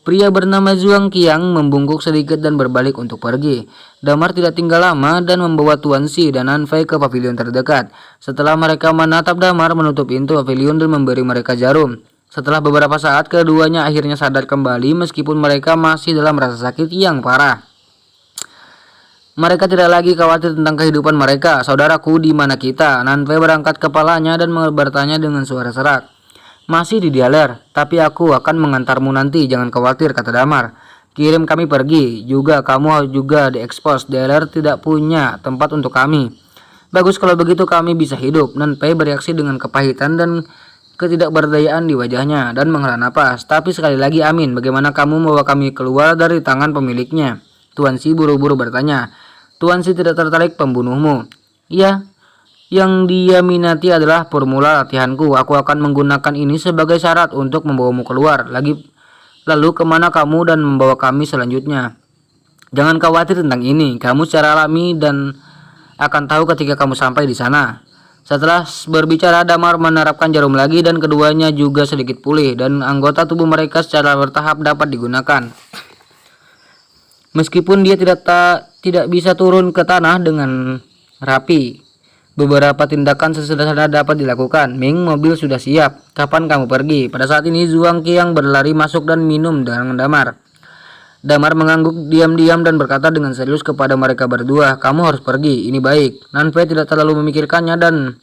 Pria bernama Zhuang Qian membungkuk sedikit dan berbalik untuk pergi. Damar tidak tinggal lama dan membawa Tuan Si dan Nanfei ke pavilion terdekat. Setelah mereka menatap Damar menutup pintu pavilion dan memberi mereka jarum. Setelah beberapa saat, keduanya akhirnya sadar kembali meskipun mereka masih dalam rasa sakit yang parah. Mereka tidak lagi khawatir tentang kehidupan mereka. Saudaraku, di mana kita? Nanfei berangkat kepalanya dan bertanya dengan suara serak. Masih di Dialer, tapi aku akan mengantarmu nanti. Jangan khawatir, kata Damar. Kirim kami pergi. Juga kamu juga diekspos. Dialer tidak punya tempat untuk kami. Bagus kalau begitu kami bisa hidup. Nanfei bereaksi dengan kepahitan dan ketidakberdayaan di wajahnya dan menghela napas. Tapi sekali lagi amin. Bagaimana kamu membawa kami keluar dari tangan pemiliknya? Tuan Si buru-buru bertanya. Tuan Si tidak tertarik pembunuhmu. Ya, yang dia minati adalah formula latihanku. Aku akan menggunakan ini sebagai syarat untuk membawamu keluar. Lalu kemana kamu dan membawa kami selanjutnya? Jangan khawatir tentang ini. Kamu secara alami dan akan tahu ketika kamu sampai di sana. Setelah berbicara, Damar menerapkan jarum lagi dan keduanya juga sedikit pulih dan anggota tubuh mereka secara bertahap dapat digunakan. Meskipun dia tidak bisa turun ke tanah dengan rapi, beberapa tindakan sesederhana dapat dilakukan. Ming, mobil sudah siap. Kapan kamu pergi? Pada saat ini Zhuang Qian berlari masuk dan minum dengan Damar. Damar mengangguk diam-diam dan berkata dengan serius kepada mereka berdua, kamu harus pergi, ini baik. Nanfei tidak terlalu memikirkannya dan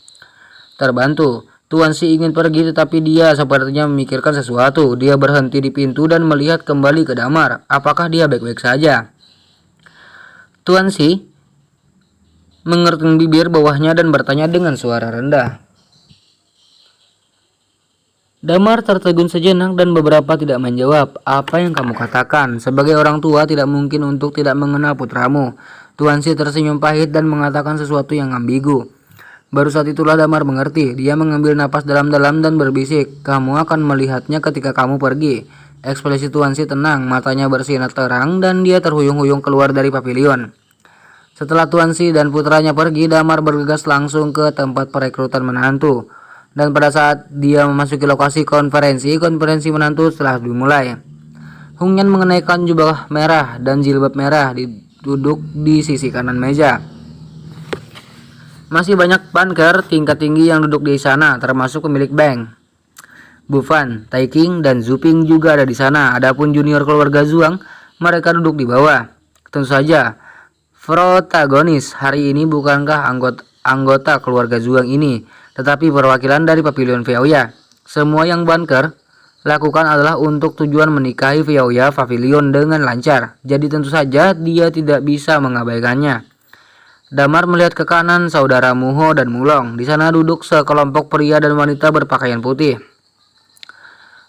terbantu. Tuan Si ingin pergi tetapi dia sepertinya memikirkan sesuatu. Dia berhenti di pintu dan melihat kembali ke Damar. Apakah dia baik-baik saja? Tuan Si mengerutkan bibir bawahnya dan bertanya dengan suara rendah. Damar tertegun sejenak dan beberapa tidak menjawab. Apa yang kamu katakan? Sebagai orang tua tidak mungkin untuk tidak mengenal putramu. Tuan Si tersenyum pahit dan mengatakan sesuatu yang ambigu. Baru saat itulah Damar mengerti. Dia mengambil napas dalam-dalam dan berbisik, kamu akan melihatnya ketika kamu pergi. Ekspresi Tuan Si tenang, matanya bersinar terang dan dia terhuyung-huyung keluar dari pavilion. Setelah Tuan Si dan putranya pergi, Damar bergegas langsung ke tempat perekrutan menantu. Dan pada saat dia memasuki lokasi konferensi menantu telah dimulai. Hong Yan mengenaikan jubah merah dan jilbab merah, duduk di sisi kanan meja. Masih banyak banker tingkat tinggi yang duduk di sana, termasuk pemilik bank. Bufan, Taiking, dan Zuping juga ada di sana. Adapun junior keluarga Zhuang, mereka duduk di bawah. Tentu saja, protagonis hari ini bukankah anggota keluarga Zhuang ini, tetapi perwakilan dari pavilion Feuya. Semua yang banker lakukan adalah untuk tujuan menikahi Feuya pavilion dengan lancar. Jadi tentu saja dia tidak bisa mengabaikannya. Damar melihat ke kanan saudara Muho dan Mulong. Di sana duduk sekelompok pria dan wanita berpakaian putih.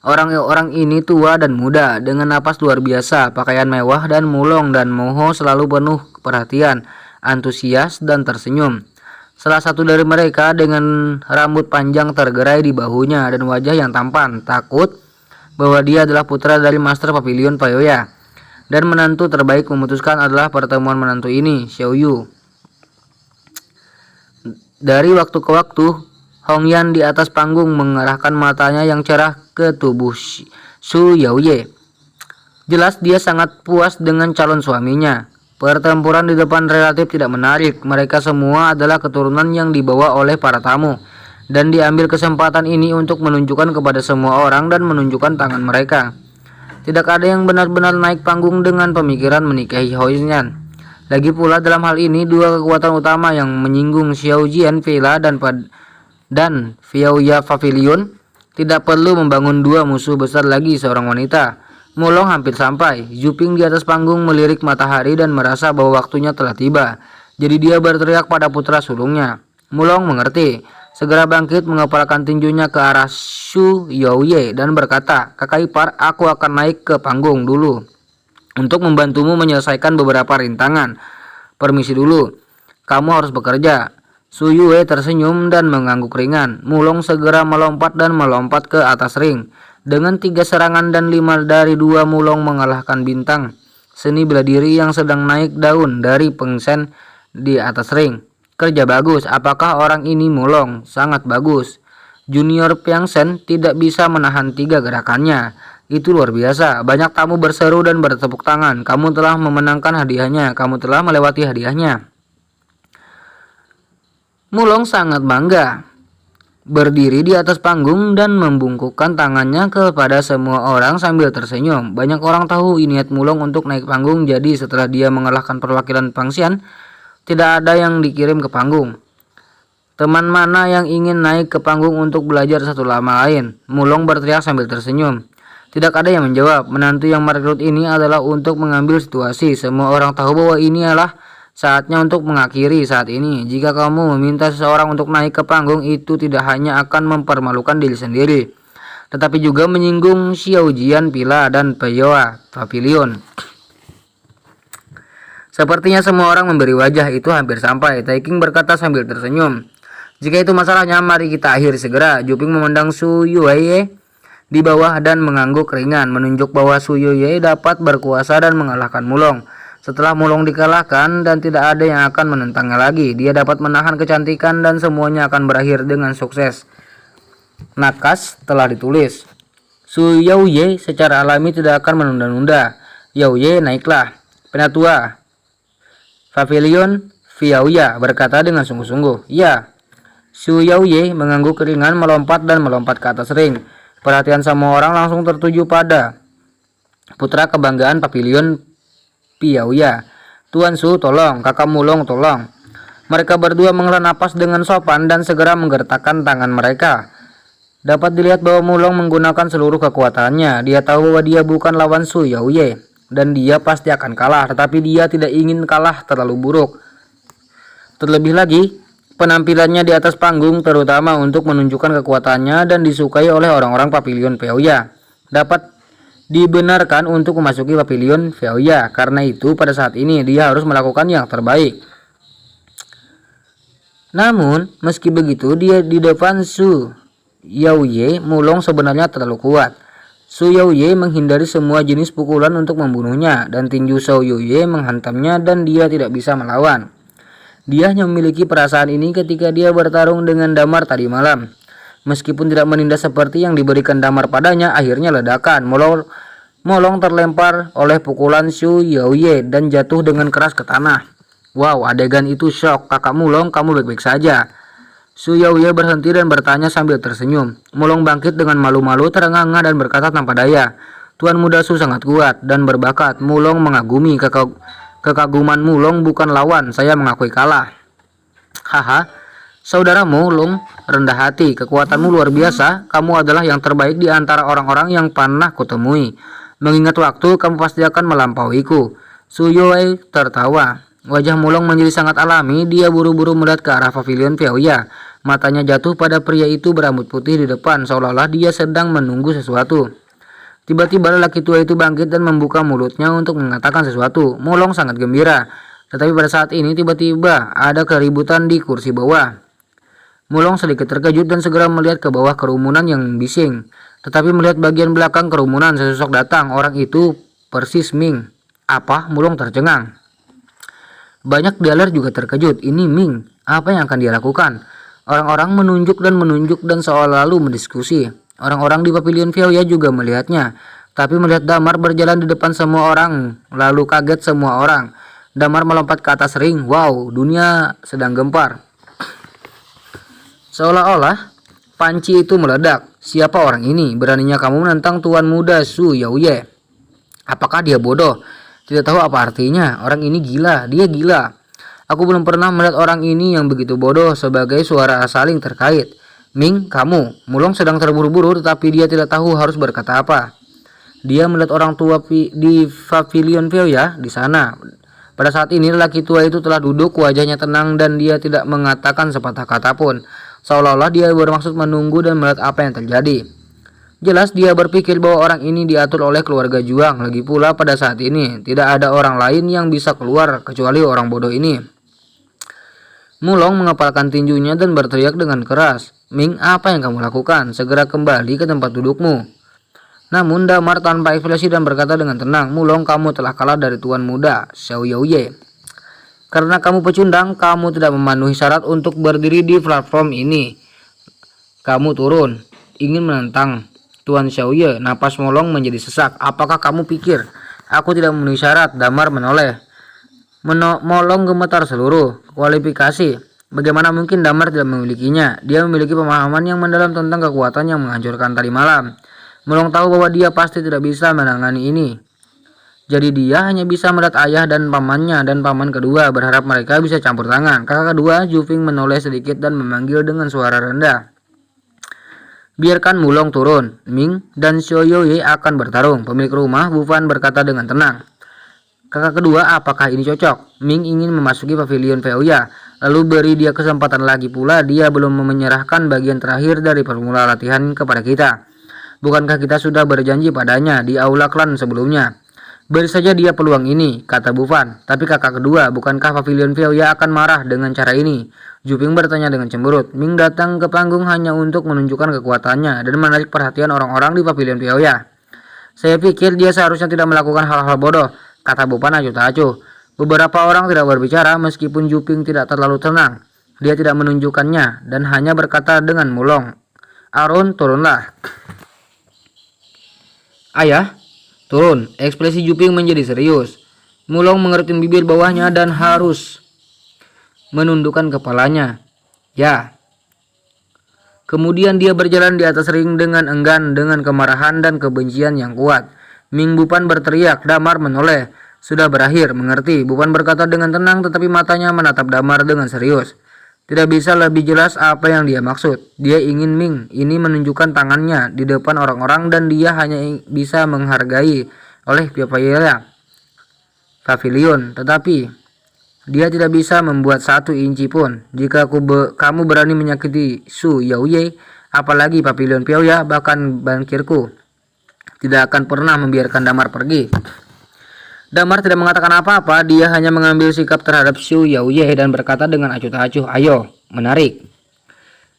Orang-orang ini tua dan muda dengan napas luar biasa, pakaian mewah, dan Mulong dan Muho selalu penuh perhatian, antusias, dan tersenyum. Salah satu dari mereka dengan rambut panjang tergerai di bahunya dan wajah yang tampan, takut bahwa dia adalah putra dari Master Pavilion Feuya. Dan menantu terbaik memutuskan adalah pertemuan menantu ini, Xiao Yu. Dari waktu ke waktu, Hong Yan di atas panggung mengarahkan matanya yang cerah ke tubuh Su Yaoye. Jelas dia sangat puas dengan calon suaminya. Pertempuran di depan relatif tidak menarik. Mereka semua adalah keturunan yang dibawa oleh para tamu, dan diambil kesempatan ini untuk menunjukkan kepada semua orang dan menunjukkan tangan mereka. Tidak ada yang benar-benar naik panggung dengan pemikiran menikahi Hoiyan. Lagi pula dalam hal ini dua kekuatan utama yang menyinggung Xiaojian Villa dan Fiauya Pavilion. Tidak perlu membangun dua musuh besar lagi seorang wanita. Mulong hampir sampai. Zuping di atas panggung melirik matahari dan merasa bahwa waktunya telah tiba. Jadi dia berteriak pada putra sulungnya. Mulong mengerti. Segera bangkit mengepalkan tinjunya ke arah Shu Yaoye dan berkata, "Kakak ipar, aku akan naik ke panggung dulu untuk membantumu menyelesaikan beberapa rintangan. Permisi dulu, kamu harus bekerja." Su Yue tersenyum dan mengangguk ringan. Mulong segera melompat ke atas ring. Dengan 3 serangan dan 5 dari 2, Mulong mengalahkan bintang seni bela diri yang sedang naik daun dari pengsen di atas ring. Kerja bagus. Apakah orang ini Mulong? Sangat bagus. Junior Piangsen tidak bisa menahan 3 gerakannya. Itu luar biasa. Banyak tamu berseru dan bertepuk tangan. Kamu telah memenangkan hadiahnya. Kamu telah melewati hadiahnya. Mulong sangat bangga, berdiri di atas panggung dan membungkukkan tangannya kepada semua orang sambil tersenyum. Banyak orang tahu niat Mulong untuk naik panggung, jadi setelah dia mengalahkan perwakilan Pangsian, tidak ada yang dikirim ke panggung. Teman mana yang ingin naik ke panggung untuk belajar satu sama lain? Mulong berteriak sambil tersenyum. Tidak ada yang menjawab. Menantu yang merekrut ini adalah untuk mengambil situasi. Semua orang tahu bahwa ini adalah saatnya untuk mengakhiri saat ini. Jika kamu meminta seseorang untuk naik ke panggung, itu tidak hanya akan mempermalukan diri sendiri, tetapi juga menyinggung Xiaojian Villa dan Fiauya Pavilion. Sepertinya semua orang memberi wajah. Itu hampir sampai. Taiking berkata sambil tersenyum. Jika itu masalahnya, mari kita akhiri segera. Juping memandang Su Yue di bawah dan mengangguk ringan, menunjuk bahwa Su Yue dapat berkuasa dan mengalahkan Mulong. Setelah Mulong dikalahkan dan tidak ada yang akan menentangnya lagi, dia dapat menahan kecantikan dan semuanya akan berakhir dengan sukses. Nakas telah ditulis. Su Yaoye secara alami tidak akan menunda-nunda. Yaoye, naiklah. Penatua Pavilion Fiauya berkata dengan sungguh-sungguh. Ya. Su Yaoye mengangguk ringan, melompat ke atas ring. Perhatian semua orang langsung tertuju pada putra kebanggaan Pavilion Fiauya. Tuan Su, tolong. Kakak Mulong, tolong. Mereka berdua menghela napas dengan sopan dan segera menggertakkan tangan mereka. Dapat dilihat bahwa Mulong menggunakan seluruh kekuatannya. Dia tahu bahwa dia bukan lawan Su Yaoye dan dia pasti akan kalah, tetapi dia tidak ingin kalah terlalu buruk. Terlebih lagi, penampilannya di atas panggung terutama untuk menunjukkan kekuatannya dan disukai oleh orang-orang Pavilion Fiauya dapat dibenarkan untuk memasuki Pavilion Fiauya. Karena itu pada saat ini dia harus melakukan yang terbaik. Namun meski begitu, dia di depan Su Yaoye, Mulong sebenarnya terlalu kuat. Su Yaoye menghindari semua jenis pukulan untuk membunuhnya, dan tinju Su Yaoye menghantamnya dan dia tidak bisa melawan. Dia hanya memiliki perasaan ini ketika dia bertarung dengan Damar tadi malam. Meskipun tidak menindas seperti yang diberikan Damar padanya, akhirnya ledakan. Mulong terlempar oleh pukulan Su Yaoye dan jatuh dengan keras ke tanah. Wow, adegan itu shock. Kakak Mulong, kamu baik-baik saja? Su Yaoye berhenti dan bertanya sambil tersenyum. Mulong bangkit dengan malu-malu, terengah-engah dan berkata tanpa daya, Tuan muda Su sangat kuat dan berbakat. Mulong mengagumi. Kekaguman Mulong bukan lawan. Saya mengakui kalah. Haha. Saudara Mulong rendah hati, kekuatanmu luar biasa. Kamu adalah yang terbaik di antara orang-orang yang pernah kutemui. Mengingat waktu, kamu pasti akan melampauiku. Su Yaoye tertawa. Wajah Mulong menjadi sangat alami. Dia buru-buru melihat ke arah Pavilion Fiauya. Matanya jatuh pada pria itu berambut putih di depan, seolah-olah dia sedang menunggu sesuatu. Tiba-tiba lelaki tua itu bangkit dan membuka mulutnya untuk mengatakan sesuatu. Mulong sangat gembira. Tetapi pada saat ini tiba-tiba ada keributan di kursi bawah. Mulong sedikit terkejut dan segera melihat ke bawah kerumunan yang bising. Tetapi melihat bagian belakang kerumunan, sesosok datang. Orang itu persis Ming. Apa? Mulong tercengang. Banyak dialer juga terkejut. Ini Ming. Apa yang akan dia lakukan? Orang-orang menunjuk dan seolah lalu mendiskusi. Orang-orang di Pavilion Fiauya juga melihatnya. Tapi melihat Damar berjalan di depan semua orang, lalu kaget semua orang. Damar melompat ke atas ring. Wow, dunia sedang gempar. Seolah-olah panci itu meledak. Siapa orang ini? Beraninya kamu menentang tuan muda Su Yaoye? Apakah dia bodoh? Tidak tahu apa artinya. Orang ini gila. Dia gila. Aku belum pernah melihat orang ini yang begitu bodoh. Sebagai suara saling terkait. Ming, kamu. Mulong sedang terburu-buru tetapi dia tidak tahu harus berkata apa. Dia melihat orang tua di pavilion Feuya di sana. Pada saat ini lelaki tua itu telah duduk, wajahnya tenang dan dia tidak mengatakan sepatah kata pun. Seolah-olah dia bermaksud menunggu dan melihat apa yang terjadi. Jelas dia berpikir bahwa orang ini diatur oleh keluarga Juang. Lagi pula pada saat ini tidak ada orang lain yang bisa keluar kecuali orang bodoh ini. Mulong mengepalkan tinjunya dan berteriak dengan keras. Ming, apa yang kamu lakukan? Segera kembali ke tempat dudukmu. Namun Damar tanpa ekspresi dan berkata dengan tenang, Mulong, kamu telah kalah dari tuan muda Xiao Yaoye. Karena kamu pecundang, kamu tidak memenuhi syarat untuk berdiri di platform ini. Kamu turun, ingin menentang tuan Xiaoye. Napas Mulong menjadi sesak. Apakah kamu pikir aku tidak memenuhi syarat? Damar menoleh. Mulong gemetar seluruh kualifikasi. Bagaimana mungkin Damar tidak memilikinya? Dia memiliki pemahaman yang mendalam tentang kekuatan yang menghancurkan tadi malam. Mulong tahu bahwa dia pasti tidak bisa menangani ini. Jadi dia hanya bisa melihat ayah dan pamannya dan paman kedua, berharap mereka bisa campur tangan. Kakak kedua, Jufing, menoleh sedikit dan memanggil dengan suara rendah. Biarkan Mulong turun. Ming dan Xiao Yaoye akan bertarung. Pemilik rumah, Bufan, berkata dengan tenang. Kakak kedua, apakah ini cocok? Ming ingin memasuki pavilion Feuya. Lalu beri dia kesempatan lagi pula. Dia belum menyerahkan bagian terakhir dari formula latihan kepada kita. Bukankah kita sudah berjanji padanya di aula klan sebelumnya? Beri saja dia peluang ini, kata Bufan. Tapi kakak kedua, bukankah pavilion Feuya akan marah dengan cara ini? Juping bertanya dengan cemberut. Ming datang ke panggung hanya untuk menunjukkan kekuatannya dan menarik perhatian orang-orang di pavilion Feuya. Saya pikir dia seharusnya tidak melakukan hal-hal bodoh, kata Bufan acuh tak acuh. Beberapa orang tidak berbicara meskipun Juping tidak terlalu tenang. Dia tidak menunjukkannya dan hanya berkata dengan mulong. Arun, turunlah. Ayah, turun. Ekspresi Juping menjadi serius. Mulong mengerutkan bibir bawahnya dan harus menundukkan kepalanya. Ya. Kemudian dia berjalan di atas ring dengan enggan, dengan kemarahan dan kebencian yang kuat. Ming Bufan berteriak. Damar menoleh. Sudah berakhir, mengerti? Bufan berkata dengan tenang tetapi matanya menatap Damar dengan serius. Tidak bisa lebih jelas apa yang dia maksud. Dia ingin Ming ini menunjukkan tangannya di depan orang-orang dan dia hanya bisa menghargai oleh pavilion. Tetapi dia tidak bisa membuat 1 inci pun. Jika kamu berani menyakiti Su Yaoye, apalagi pavilion Feuya, bahkan bankirku tidak akan pernah membiarkan Damar pergi. Damar tidak mengatakan apa-apa, dia hanya mengambil sikap terhadap Su Yaoye dan berkata dengan acuh tak acuh, ayo, menarik.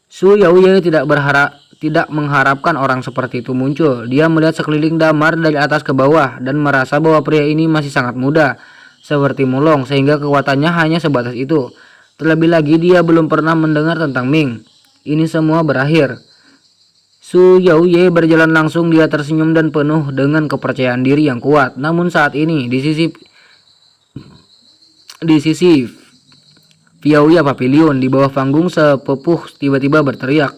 Su Yaoye tidak mengharapkan orang seperti itu muncul. Dia melihat sekeliling Damar dari atas ke bawah dan merasa bahwa pria ini masih sangat muda, seperti Mulong, sehingga kekuatannya hanya sebatas itu. Terlebih lagi dia belum pernah mendengar tentang Ming. Ini semua berakhir. Su Yaoye berjalan langsung, dia tersenyum dan penuh dengan kepercayaan diri yang kuat. Namun saat ini di sisi Feuya Pavilion di bawah panggung sepupuh tiba-tiba berteriak,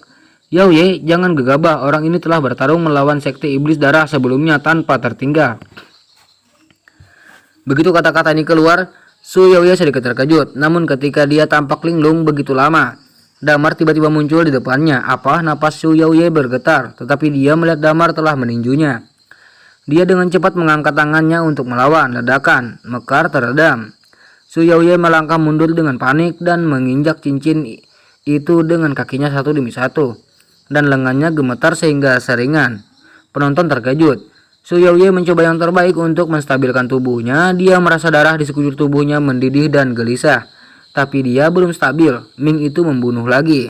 Yaoye, jangan gegabah, orang ini telah bertarung melawan sekte iblis darah sebelumnya tanpa tertinggal. Begitu kata-kata ini keluar, Su Yaoye sedikit terkejut. Namun ketika dia tampak linglung begitu lama, Damar tiba-tiba muncul di depannya. Apa? Napas Su Yaoye bergetar, tetapi dia melihat Damar telah meninjunya. Dia dengan cepat mengangkat tangannya untuk melawan. Ledakan mekar teredam. Su Yaoye melangkah mundur dengan panik dan menginjak cincin itu dengan kakinya satu demi satu, dan lengannya gemetar sehingga seringan. Penonton terkejut. Su Yaoye mencoba yang terbaik untuk menstabilkan tubuhnya. Dia merasa darah di sekujur tubuhnya mendidih dan gelisah. Tapi dia belum stabil. Ming itu membunuh lagi.